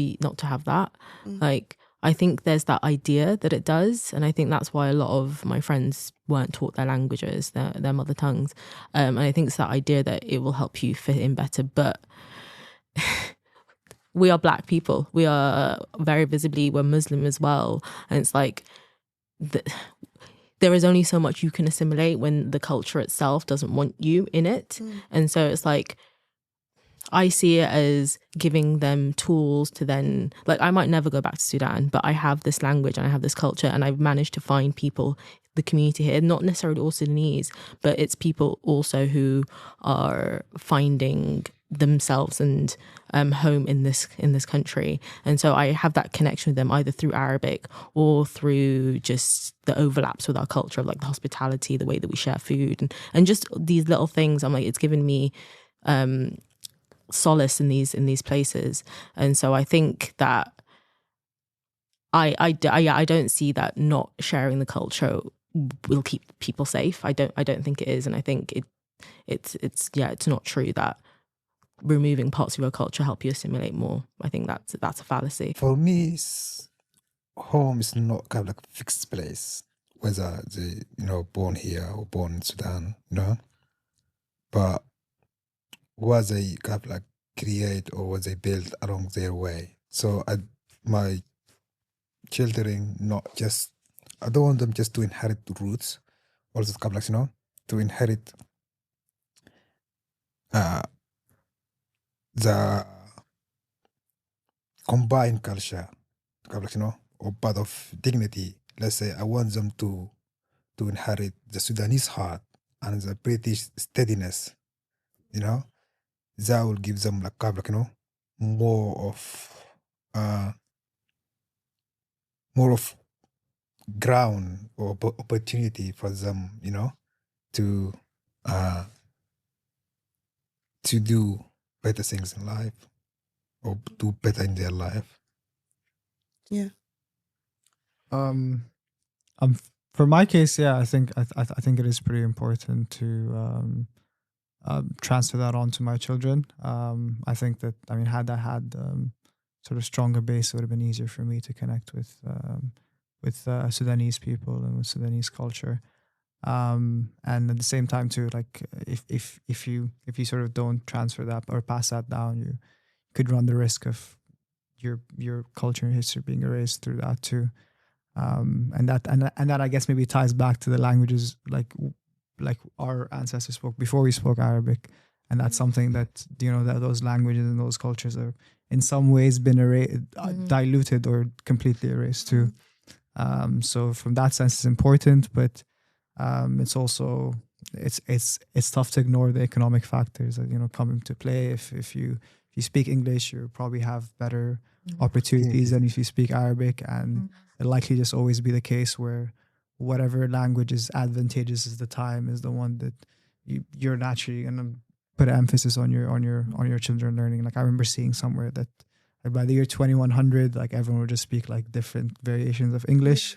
have that. Like, I think there's that idea that it does, and I think that's why a lot of my friends weren't taught their languages, their mother tongues, and I think it's that idea that it will help you fit in better. But we are Black people. We are very visibly, we're Muslim as well, and it's like there is only so much you can assimilate when the culture itself doesn't want you in it. And so it's like, I see it as giving them tools to then, like, I might never go back to Sudan, but I have this language and I have this culture, and I've managed to find people, the community here, not necessarily all Sudanese, but it's people also who are finding themselves and home in this country. And so I have that connection with them either through Arabic or through just the overlaps with our culture of like the hospitality, the way that we share food, and just these little things. I'm like, it's given me solace in these places. And so I think that I don't see that not sharing the culture will keep people safe. I don't think it is, and I think it's not true that removing parts of your culture help you assimilate more. I think that's a fallacy. For me, home is not kind of like a fixed place, whether they born here or born in Sudan, but what they kind of like create or what they build along their way. So my children, I don't want them just to inherit roots, also kind of like, to inherit the combined culture, kind of like, or part of dignity. Let's say I want them to inherit the Sudanese heart and the British steadiness, that will give them like kind of like, more of ground or opportunity for them, to do better things in life or do better in their life. Yeah. For my case, yeah, I think it is pretty important to transfer that on to my children. I think that, had I had sort of stronger base, it would have been easier for me to connect with Sudanese people and with Sudanese culture. And at the same time too, like if you sort of don't transfer that or pass that down, you could run the risk of your culture and history being erased through that too. And that I guess maybe ties back to the languages like our ancestors spoke before we spoke Arabic, and that's something that that those languages and those cultures are in some ways been diluted or completely erased too. So from that sense, it's important, but it's also it's tough to ignore the economic factors that come into play. If you speak English, you probably have better opportunities than if you speak Arabic, and it'll likely just always be the case where whatever language is advantageous at the time is the one that you're naturally gonna put emphasis on your children learning. Like I remember seeing somewhere that by the year 2100, like everyone would just speak like different variations of English.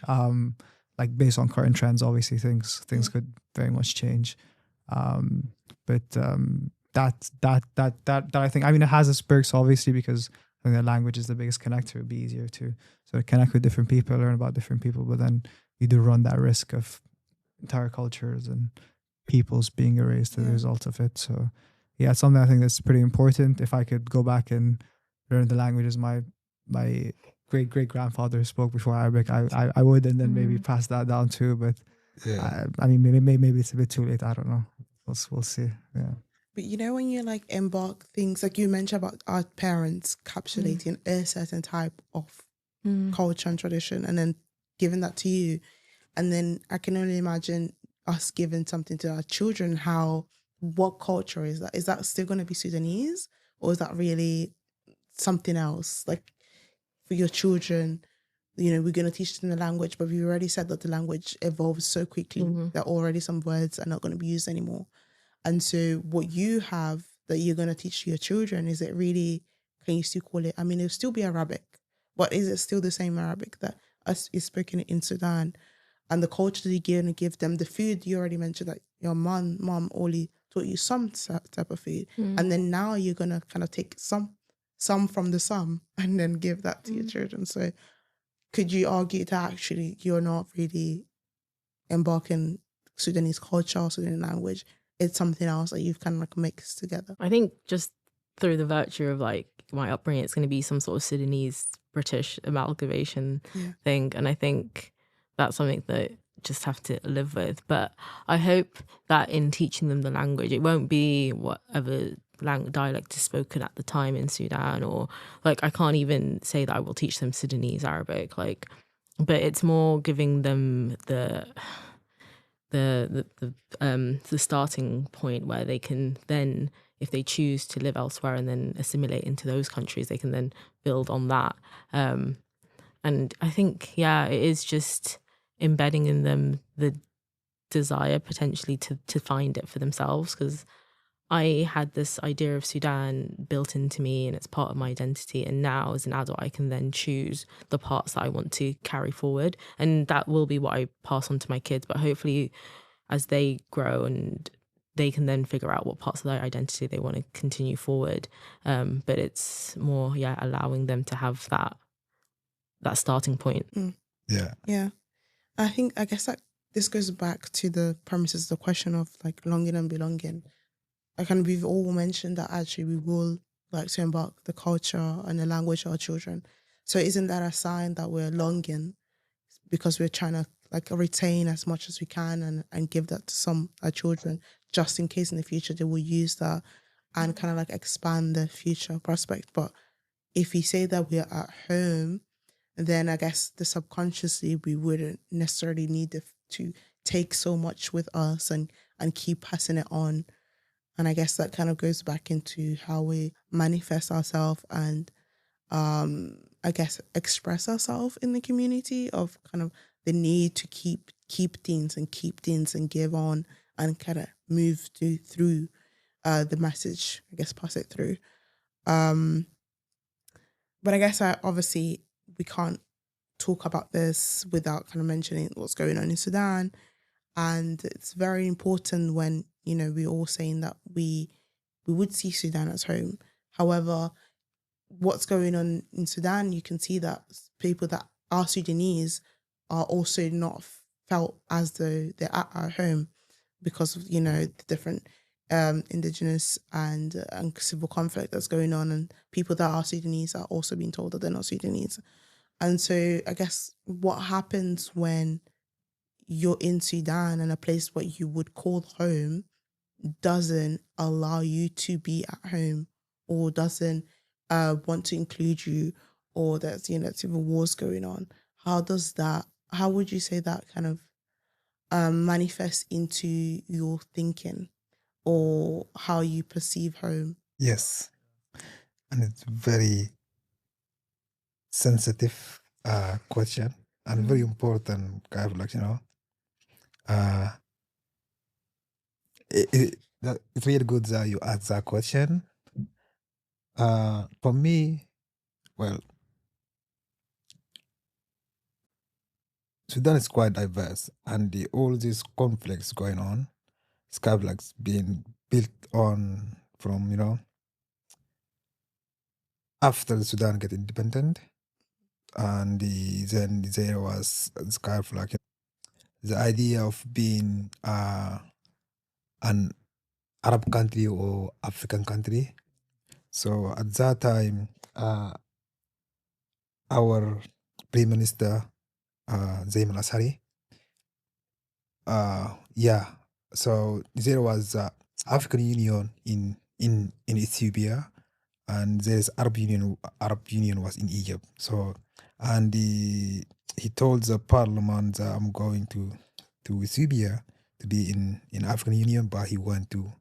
Like based on current trends, obviously things could very much change. But that I think, it has its perks obviously, because I think the language is the biggest connector. It'd be easier to sort of connect with different people, learn about different people, but then you do run that risk of entire cultures and peoples being erased as a result of it. So yeah, it's something I think that's pretty important. If I could go back and learn the languages my great grandfather spoke before Arabic, I would, and then maybe pass that down too. But I mean, maybe it's a bit too late. I don't know. We'll see. Yeah. But you know, when you like embark things like you mentioned about our parents capsulating a certain type of culture and tradition, and then giving that to you, and then I can only imagine us giving something to our children. What culture is that? Is that still going to be Sudanese, or is that really something else? Like for your children, you know, we're going to teach them the language, but we already said that the language evolves so quickly that already some words are not going to be used anymore. And so what you have that you're going to teach to your children, is it really, can you still call it, I mean, it'll still be Arabic, but is it still the same Arabic that is spoken in Sudan? And the culture that you're going to give them, the food you already mentioned, that your mom only taught you some type of food. And then now you're going to kind of take some from the some and then give that to your children. So could you argue that actually you're not really embarking Sudanese culture, Sudanese language? It's something else that you've kind of like mixed together. I think just through the virtue of like my upbringing, it's going to be some sort of Sudanese British amalgamation thing. And I think that's something that just have to live with. But I hope that in teaching them the language, it won't be whatever dialect is spoken at the time in Sudan, or like I can't even say that I will teach them Sudanese Arabic, like, but it's more giving them the starting point where they can then, if they choose to live elsewhere and then assimilate into those countries, they can then build on that. And I think, it is just embedding in them the desire potentially to find it for themselves, because I had this idea of Sudan built into me and it's part of my identity. And now as an adult, I can then choose the parts that I want to carry forward. And that will be what I pass on to my kids. But hopefully as they grow and they can then figure out what parts of their identity they want to continue forward. But it's more, allowing them to have that starting point. Yeah. I guess that this goes back to the premises, the question of like longing and belonging. We've all mentioned that actually we will like to embark the culture and the language of our children. So isn't that a sign that we're longing because we're trying to like retain as much as we can and give that to our children, just in case in the future they will use that and kind of like expand the future prospect. But if we say that we're at home, then I guess the subconsciously we wouldn't necessarily need to take so much with us and keep passing it on. And I guess that kind of goes back into how we manifest ourselves and I guess express ourselves in the community, of kind of the need to keep things and give on and kind of move through the message, I guess pass it through. But I guess obviously we can't talk about this without kind of mentioning what's going on in Sudan. And it's very important when, you know, we're all saying that we would see Sudan as home. However, what's going on in Sudan, you can see that people that are Sudanese are also not felt as though they're at our home because of, you know, the different indigenous and civil conflict that's going on, and people that are Sudanese are also being told that they're not Sudanese. And so I guess what happens when you're in Sudan and a place what you would call home doesn't allow you to be at home, or doesn't want to include you, or there's, you know, civil wars going on. How would you say that kind of manifests into your thinking or how you perceive home? Yes. And it's very sensitive question and very important kind of like, you know, it's really good that you asked that question. For me, well, Sudan is quite diverse, and all these conflicts going on, it's kind of like being built on from, you know, after Sudan get independent, and then there was this kind of like the idea of being an Arab country or African country. So at that time, our Prime Minister, Zaim al-Assari, yeah, so there was African Union in Ethiopia, and there's Arab Union. Arab Union was in Egypt. So, and he told the parliament that I'm going to Ethiopia to be in African Union, but he went to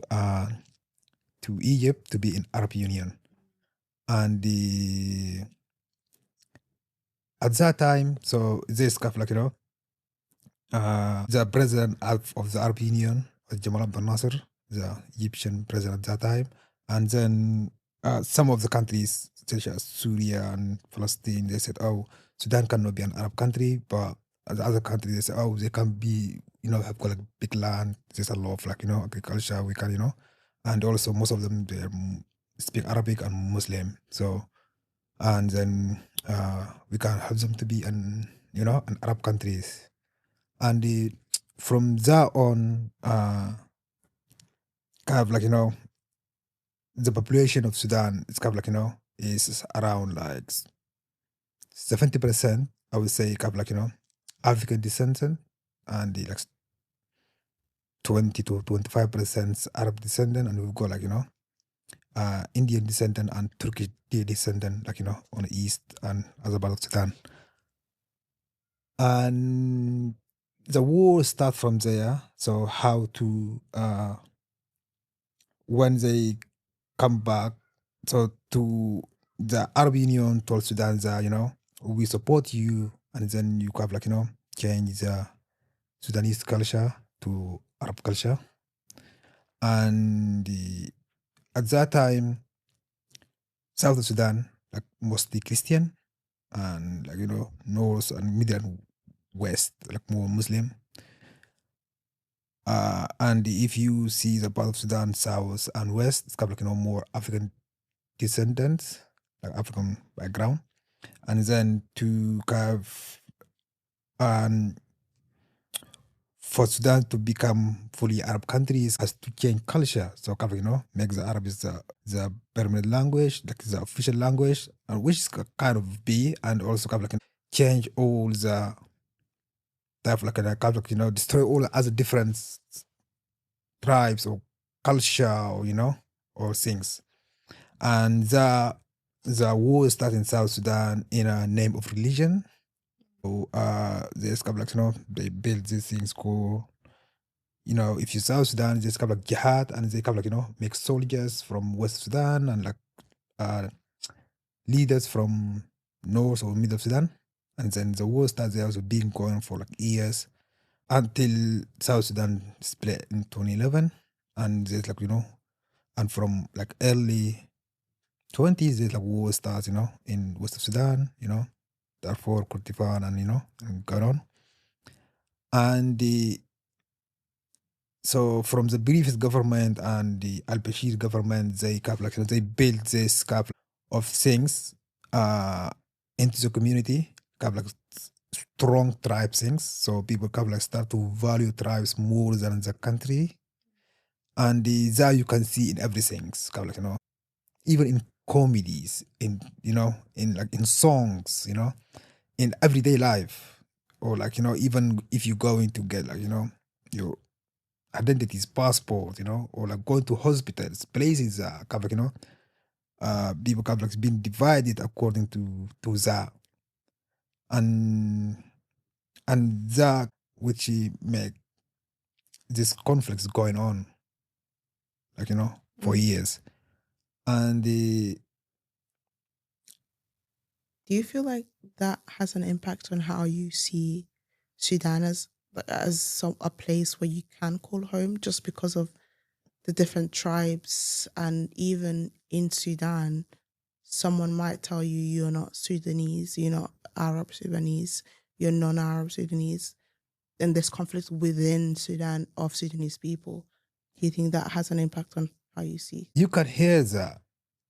uh to Egypt to be in Arab Union. And at that time, so this stuff like the president of the Arab Union was Jamal Abdel Nasser, the Egyptian president at that time, and then some of the countries such as Syria and Palestine, they said, "Oh, Sudan cannot be an Arab country," but the other countries they said, "Oh, they can be, have got like big land. There's a lot of like agriculture. We can, and also most of them they speak Arabic and Muslim. So and then we can help them to be an Arab countries." And from there on, kind of like the population of Sudan is kind of like is around like 70%. I would say kind of like African descendant, and like 20 to 25% Arab descendant, and we've got like Indian descendant and Turkish descendant, like on the east and other part of Sudan. And the war start from there. So how to when they come back, so to the Arab Union told Sudan that we support you, and then you have like change the Sudanese culture to Arab culture. And at that time, South of Sudan like mostly Christian, and like north and middle and west like more Muslim. And if you see the part of Sudan, south and west, it's kind of like more African descendants, like African background, and then to kind of for Sudan to become fully Arab countries has to change culture. So kind of make the Arabic the permanent language, like the official language, and which is kind of be, and also kind of like change all the type like kind of like destroy all the other different tribes or culture or or things. And the war started in South Sudan in a name of religion. So there's kind of like they build these things called if you South Sudan, there's kind of like jihad, and they kind of like make soldiers from West Sudan and like leaders from North or Middle Sudan. And then the war started there, also being going for like years until South Sudan split in 2011. And there's like and from like early 20s, there's like war starts, in West of Sudan, Darfur, Kurdistan, and and going on. And so from the previous government and the Al Bashir government, they kind of like they built this kind of things into the community, kind of like strong tribe things. So people kind of like start to value tribes more than the country. And that you can see in everything, kind of like even in comedies, in in like in songs, in everyday life, or like even if you going to get like your identities, passport, or like going to hospitals, places that kind of like people kind of like been divided according to that, and that which make this conflicts going on, like for years. And do you feel like that has an impact on how you see Sudan as a place where you can call home, just because of the different tribes? And even in Sudan, someone might tell you you're not Sudanese, you're not Arab Sudanese, you're non-Arab Sudanese, and there's conflict within Sudan of Sudanese people. Do you think that has an impact on how you see? you can hear that,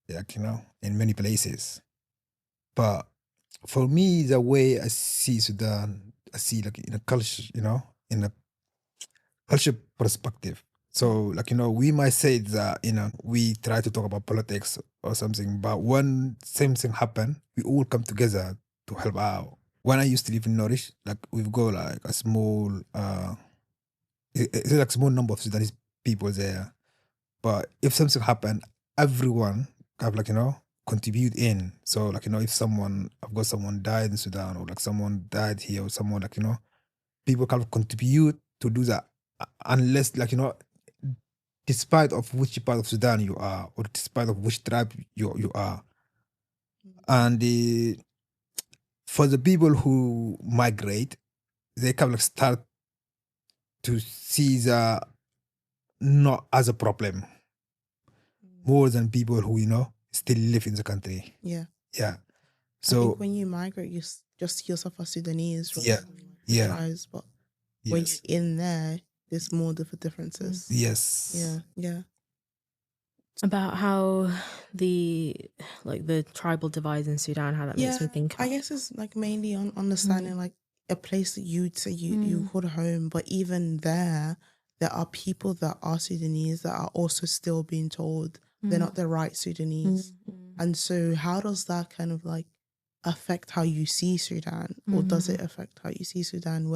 like in many places, but for me, the way I see Sudan, I see like in a culture, in a culture perspective. So, like, we might say that, we try to talk about politics or something, but when same thing happen, we all come together to help out. When I used to live in Norwich, like, we've got like a small, it's like small number of Sudanese people there. But if something happen, everyone have like, contribute in. So like, if I've got someone died in Sudan, or like someone died here, or someone like, people can contribute to do that, unless like, despite of which part of Sudan you are, or despite of which tribe you are. And for the people who migrate, they can like start to see that not as a problem more than people who still live in the country. Yeah. Yeah. I So think when you migrate, you just see yourself as Sudanese, rather Yeah. than, like, the Yeah. tribes. But when yes, you're in there, there's more differences. yes, Yeah. About how the tribal divides in Sudan, how that makes me think I about. guess it's like mainly on understanding like a place that you'd say you call home, but even there are people that are Sudanese that are also still being told they're not the right Sudanese. And so how does that kind of like affect how you see Sudan, or does it affect how you see Sudan,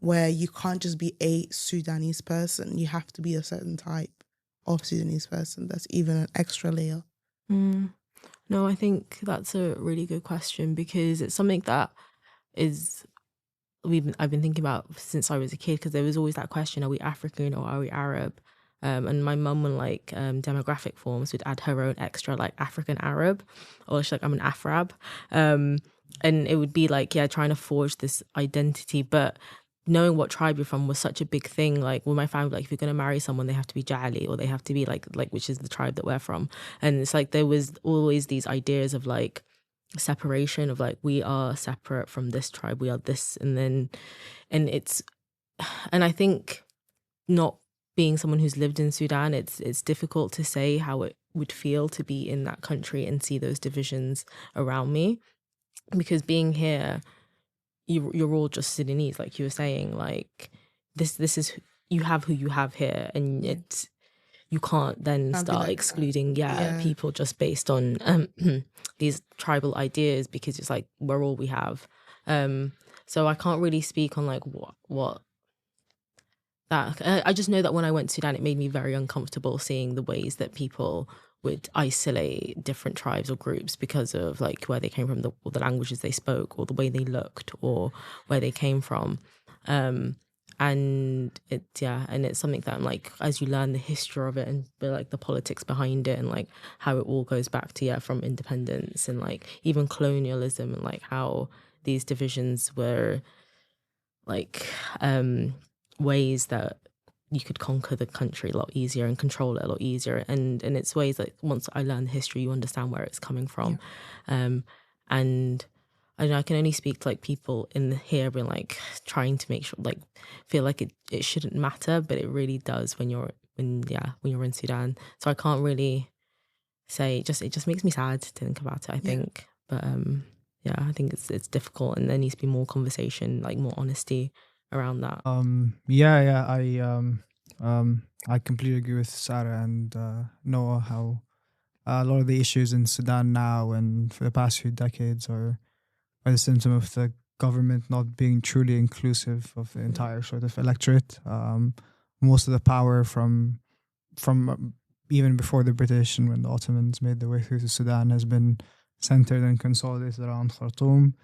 where you can't just be a Sudanese person, you have to be a certain type of Sudanese person? That's even an extra layer. No, I think that's a really good question, because it's something that I've been thinking about since I was a kid, because there was always that question, are we African or are we Arab? And my mum on like demographic forms would add her own extra like African Arab, or she's like, I'm an Afrab. And it would be like, trying to forge this identity. But knowing what tribe you're from was such a big thing. Like with my family, like if you're going to marry someone, they have to be Jali, or they have to be like which is the tribe that we're from. And it's like there was always these ideas of like separation, of like, we are separate from this tribe, we are this, and I think, not being someone who's lived in Sudan, it's difficult to say how it would feel to be in that country and see those divisions around me, because being here, you're all just Sudanese, like you were saying, like this is you have who you have here, and it's, you can't then Can't be start like excluding Yeah. people just based on these tribal ideas, because it's like we're all we have. So I can't really speak on like what that. I just know that when I went to Sudan, it made me very uncomfortable seeing the ways that people would isolate different tribes or groups because of like where they came from, or the languages they spoke, or the way they looked, or where they came from. And it's something that I'm like, as you learn the history of it and like the politics behind it, and like how it all goes back to from independence, and like even colonialism, and like how these divisions were like ways that you could conquer the country a lot easier and control it a lot easier, and it's ways that once I learn the history, you understand where it's coming from. And I don't know, I can only speak to like people in here being like trying to make sure, like feel like it shouldn't matter, but it really does when you're in Sudan. So I can't really say, it just makes me sad to think about it, I think. But I think it's difficult, and there needs to be more conversation, like more honesty around that. I completely agree with Sarah and Noah, how a lot of the issues in Sudan now and for the past few decades are the symptom of the government not being truly inclusive of the entire sort of electorate. Most of the power from even before the British and when the Ottomans made their way through to Sudan has been centered and consolidated around Khartoum.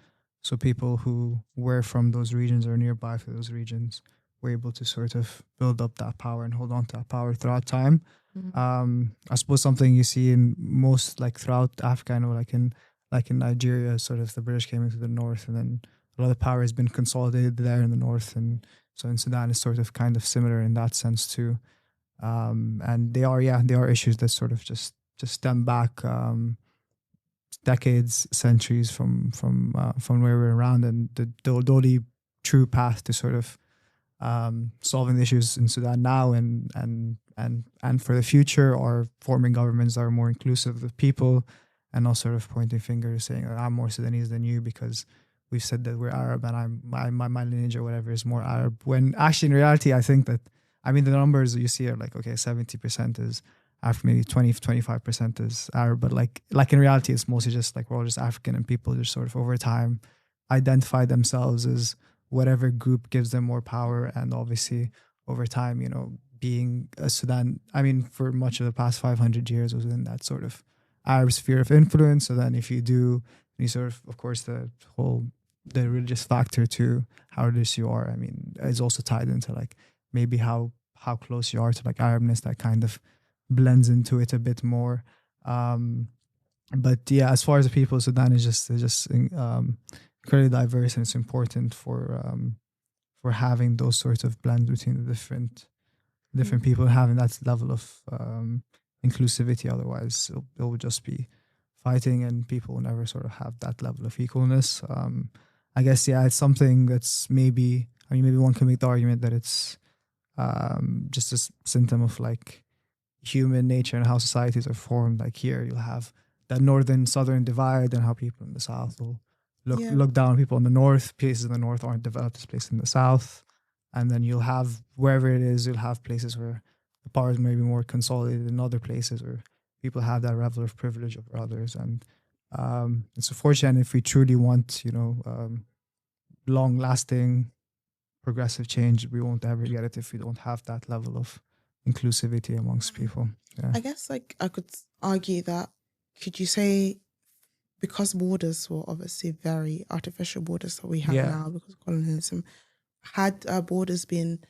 So people who were from those regions or nearby to those regions were able to sort of build up that power and hold on to that power throughout time. I suppose something you see in most, like throughout Africa, I know, like in Nigeria, sort of the British came into the north, and then a lot of power has been consolidated there in the north, and so in Sudan is sort of kind of similar in that sense too. And they are issues that sort of just stem back decades, centuries from where we're around, and the only true path to sort of solving the issues in Sudan now and for the future are forming governments that are more inclusive of people, and not sort of pointing fingers saying, I'm more Sudanese than you because we've said that we're Arab, and my lineage or whatever is more Arab. When actually in reality, I think that, I mean, the numbers you see are like, okay, 70% is African, maybe 25% is Arab, but like in reality, it's mostly just like we're all just African, and people just sort of over time identify themselves as whatever group gives them more power. And obviously over time, you know, being a Sudan, I mean, for much of the past 500 years was in that sort of Arab sphere of influence. So then if you do, you sort of course, the religious factor to how religious you are, I mean, is also tied into like maybe how close you are to like Arabness, that kind of blends into it a bit more. But yeah, as far as the people of Sudan is just incredibly diverse, and it's important for having those sorts of blends between the different people, having that level of inclusivity. Otherwise, it will just be fighting, and people will never sort of have that level of equalness. I guess, yeah, it's something that's maybe one can make the argument that it's just a symptom of like human nature and how societies are formed. Like here, you'll have that northern southern divide, and how people in the south will look down on people in the north. Places in the north aren't developed as places in the south, and then you'll have wherever it is, you'll have places where the power is maybe more consolidated, in other places where people have that level of privilege over others. And it's unfortunate. If we truly want, you know, long lasting progressive change, we won't ever get it if we don't have that level of inclusivity amongst people. Yeah. I guess like I could argue that, could you say, because borders were obviously very artificial borders that we have now because of colonialism, had our borders been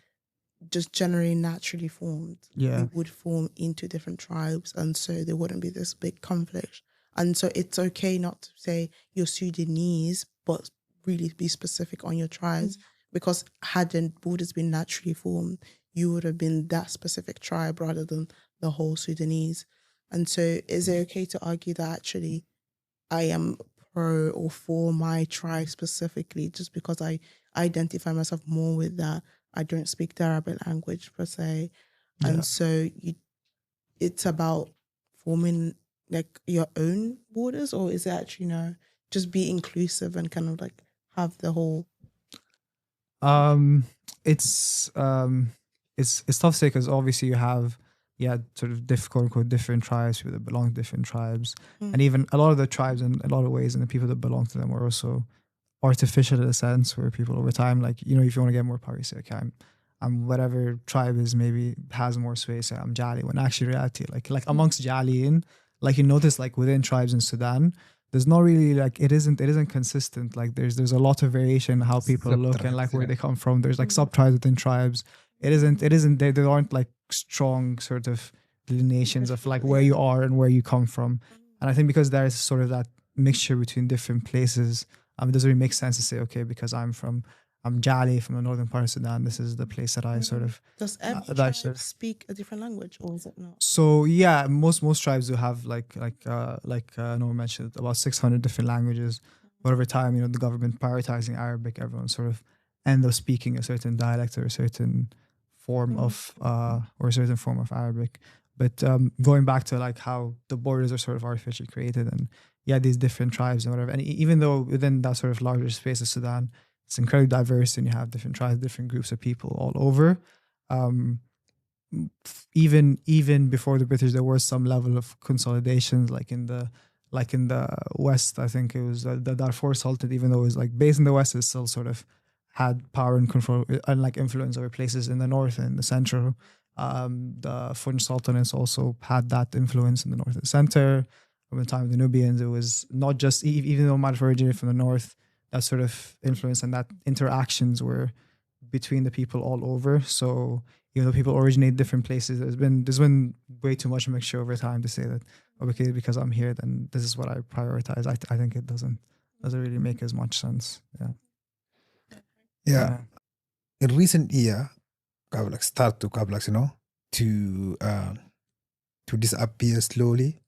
just generally naturally formed, we would form into different tribes, and so there wouldn't be this big conflict. And so it's okay not to say you're Sudanese, but really be specific on your tribes, because hadn't borders been naturally formed, you would have been that specific tribe rather than the whole Sudanese. And so is it okay to argue that actually I am pro or for my tribe specifically just because I identify myself more with that? I don't speak the Arabic language per se. And so it's about forming like your own borders, or is it actually, you know, just be inclusive and kind of like have the whole... It's tough to say, because obviously you have sort of quote unquote different tribes, people that belong to different tribes, and even a lot of the tribes in a lot of ways, and the people that belong to them are also artificial in a sense, where people over time, like, you know, if you want to get more power, you say, okay, I'm whatever tribe is maybe has more sway, say I'm Jali, when actually reality, like amongst Jaliin, like you notice like within tribes in Sudan, there's not really like it isn't consistent. Like there's a lot of variation in how people look and like where they come from. There's like sub tribes within tribes. It isn't there aren't like strong sort of delineations of like where you are and where you come from. And I think because there is sort of that mixture between different places, it doesn't really make sense to say, okay, because I'm Jali from the northern part of Sudan, this is the place that I sort of... Does every tribe speak a different language, or is it not? So yeah, most tribes do have like Noah mentioned, about 600 different languages. But over time, you know, the government prioritizing Arabic, everyone sort of end up speaking a certain dialect or a certain form of Arabic. But going back to like how the borders are sort of artificially created, and these different tribes and whatever, and even though within that sort of larger space of Sudan, it's incredibly diverse, and you have different tribes, different groups of people all over. Even before the British, there was some level of consolidations, like in the West. I think it was the Darfur Sultanate, even though it was like based in the West, it still sort of had power and control and like influence over places in the north and the central. The Funj Sultanates also had that influence in the north and center. From the time of the Nubians, it was not just, even though it might have originated from the north, that sort of influence and that interactions were between the people all over. So even though people originate different places, there's been way too much mixture over time to say that, okay, because I'm here, then this is what I prioritize. I think it doesn't really make as much sense. Yeah. In recent year, Kablax start to Kablax, you know, to disappear slowly.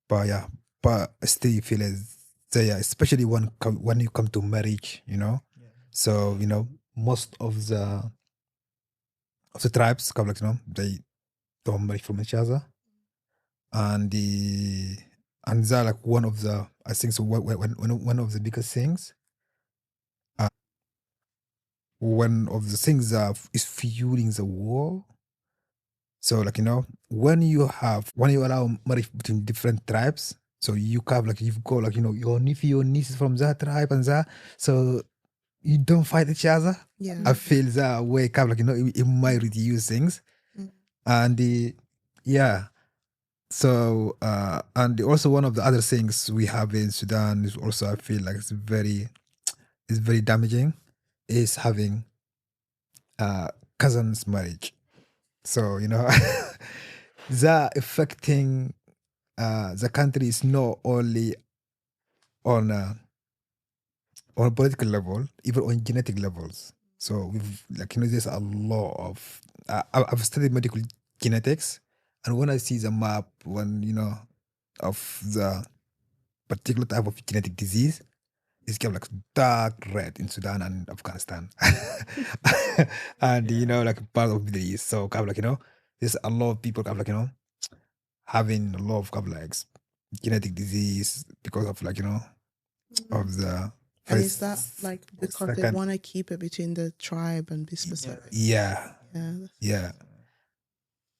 But still you feel as there, especially when you come to marriage, you know. Yeah. So, you know, most of the tribes, Kablax, you know, they don't marry from each other. And they're like one of the, I think so, one of the biggest things one of the things that is fueling the war. So like, when you allow marriage between different tribes, so you have like, you've got like, your nephew, your niece from that tribe and that, so you don't fight each other. Yeah. I feel that way kind of like, it might reduce things. And yeah. So and also one of the other things we have in Sudan is also, I feel like it's very damaging, is having cousins marriage. So that affecting the country is not only on a political level, even on genetic levels. So we've like, there's a lot of I've studied medical genetics, and when I see the map, of the particular type of genetic disease, it's kind of like dark red in Sudan and Afghanistan, and like part of Middle East. So kind of like, there's a lot of people kind of like, having a lot of kind of like genetic disease because of like, of the And is that first, like because they second. want to keep it between the tribe and be specific? Yeah, Yeah. yeah.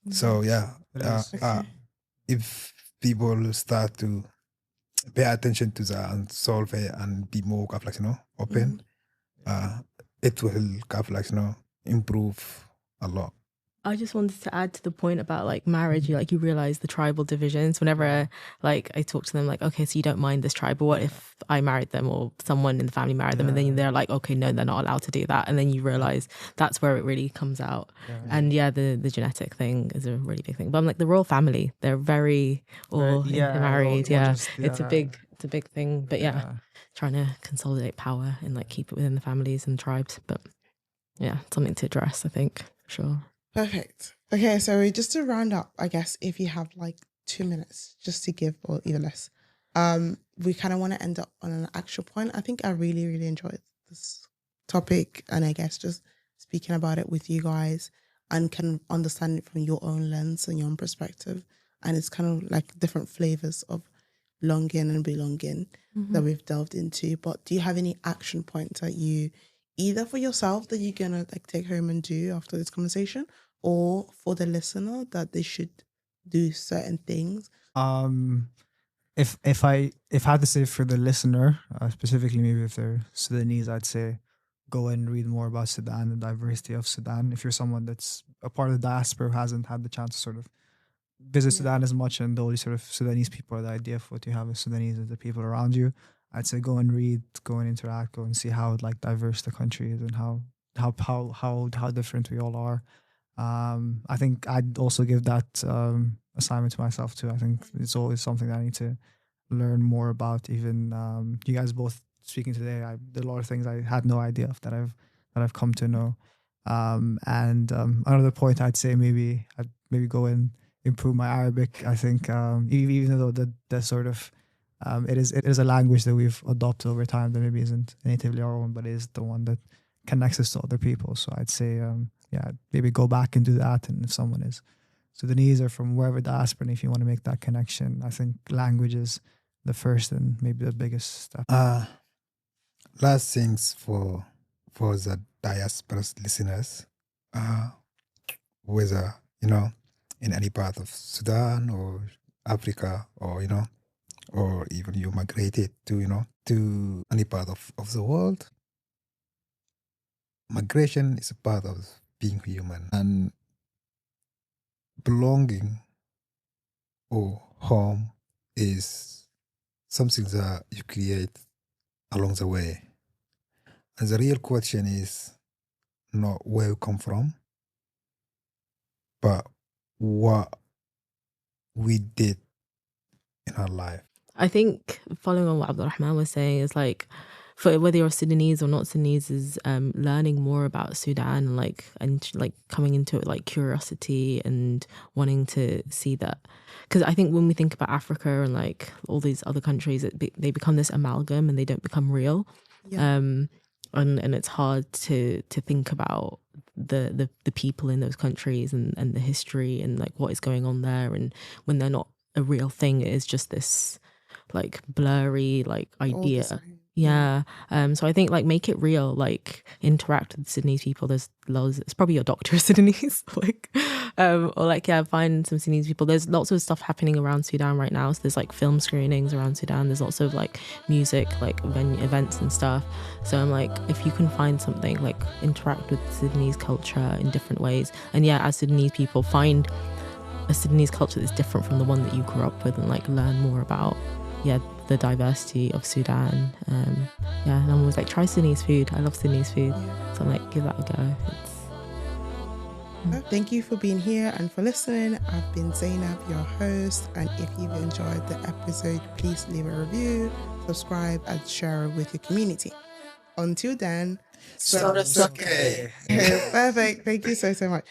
So yeah, It is. Okay. if people start to pay attention to that and solve it and be more kind of like, open, it will kind of like, improve a lot. I just wanted to add to the point about like marriage. You realize the tribal divisions. Whenever like I talk to them, like, okay, so you don't mind this tribe, but what if I married them or someone in the family married them, and then they're like, okay, no, they're not allowed to do that, and then you realize that's where it really comes out. And the genetic thing is a really big thing. But I'm like the royal family, they're very all intermarried. It's a big thing. But trying to consolidate power and like keep it within the families and tribes. But yeah, something to address, I think, for sure. Perfect. Okay, so just to round up, I guess if you have like 2 minutes just to give, or even less, we kind of want to end up on an actual point. I think I really, really enjoyed this topic, and I guess just speaking about it with you guys and can understand it from your own lens and your own perspective. And it's kind of like different flavors of longing and belonging that we've delved into. But do you have any action points that you, either for yourself that you're gonna like take home and do after this conversation, or for the listener that they should do certain things? If I had to say for the listener, specifically maybe if they're Sudanese, I'd say go and read more about Sudan, the diversity of Sudan. If you're someone that's a part of the diaspora who hasn't had the chance to sort of visit Sudan as much, and the only sort of Sudanese people are the idea of what you have as Sudanese as the people around you, I'd say go and read, go and interact, go and see how like diverse the country is and how different we all are. I think I'd also give that assignment to myself too. I think it's always something that I need to learn more about. Even you guys both speaking today, there are a lot of things I had no idea of that I've come to know. And another point I'd say maybe I'd maybe go and improve my Arabic. I think even though the sort of it is a language that we've adopted over time that maybe isn't natively our own, but is the one that connects us to other people. So I'd say maybe go back and do that. And if someone is Sudanese or from wherever diaspora, and if you want to make that connection, I think language is the first and maybe the biggest step. Last things for the diaspora listeners, whether in any part of Sudan or Africa, or or even you migrated to to any part of the world, migration is a part of being human, and belonging or home is something that you create along the way. And the real question is not where you come from, but what we did in our life. I think following on what Abdulrahman was saying is like, for whether you're Sudanese or not Sudanese, is learning more about Sudan, and coming into it like curiosity and wanting to see that. Because I think when we think about Africa and like all these other countries, they become this amalgam and they don't become real. Yeah. And it's hard to think about the people in those countries and the history and like what is going on there, and when they're not a real thing, it is just this like blurry like idea. Yeah. So I think like make it real, like interact with Sudanese people. There's loads. It's probably your doctor is Sudanese, like, or like yeah, find some Sudanese people. There's lots of stuff happening around Sudan right now. So there's like film screenings around Sudan. There's lots of like music, like events and stuff. So I'm like, if you can find something, like interact with Sudanese culture in different ways. And yeah, as Sudanese people, find a Sudanese culture that's different from the one that you grew up with, and like learn more about the diversity of Sudan. And I'm always like, try Sudanese food. I love Sudanese food. So I'm like, give that a go. Thank you for being here and for listening. I've been Zainab, your host, and if you've enjoyed the episode, please leave a review, subscribe, and share it with your community. Until then, okay. Perfect. Thank you so much.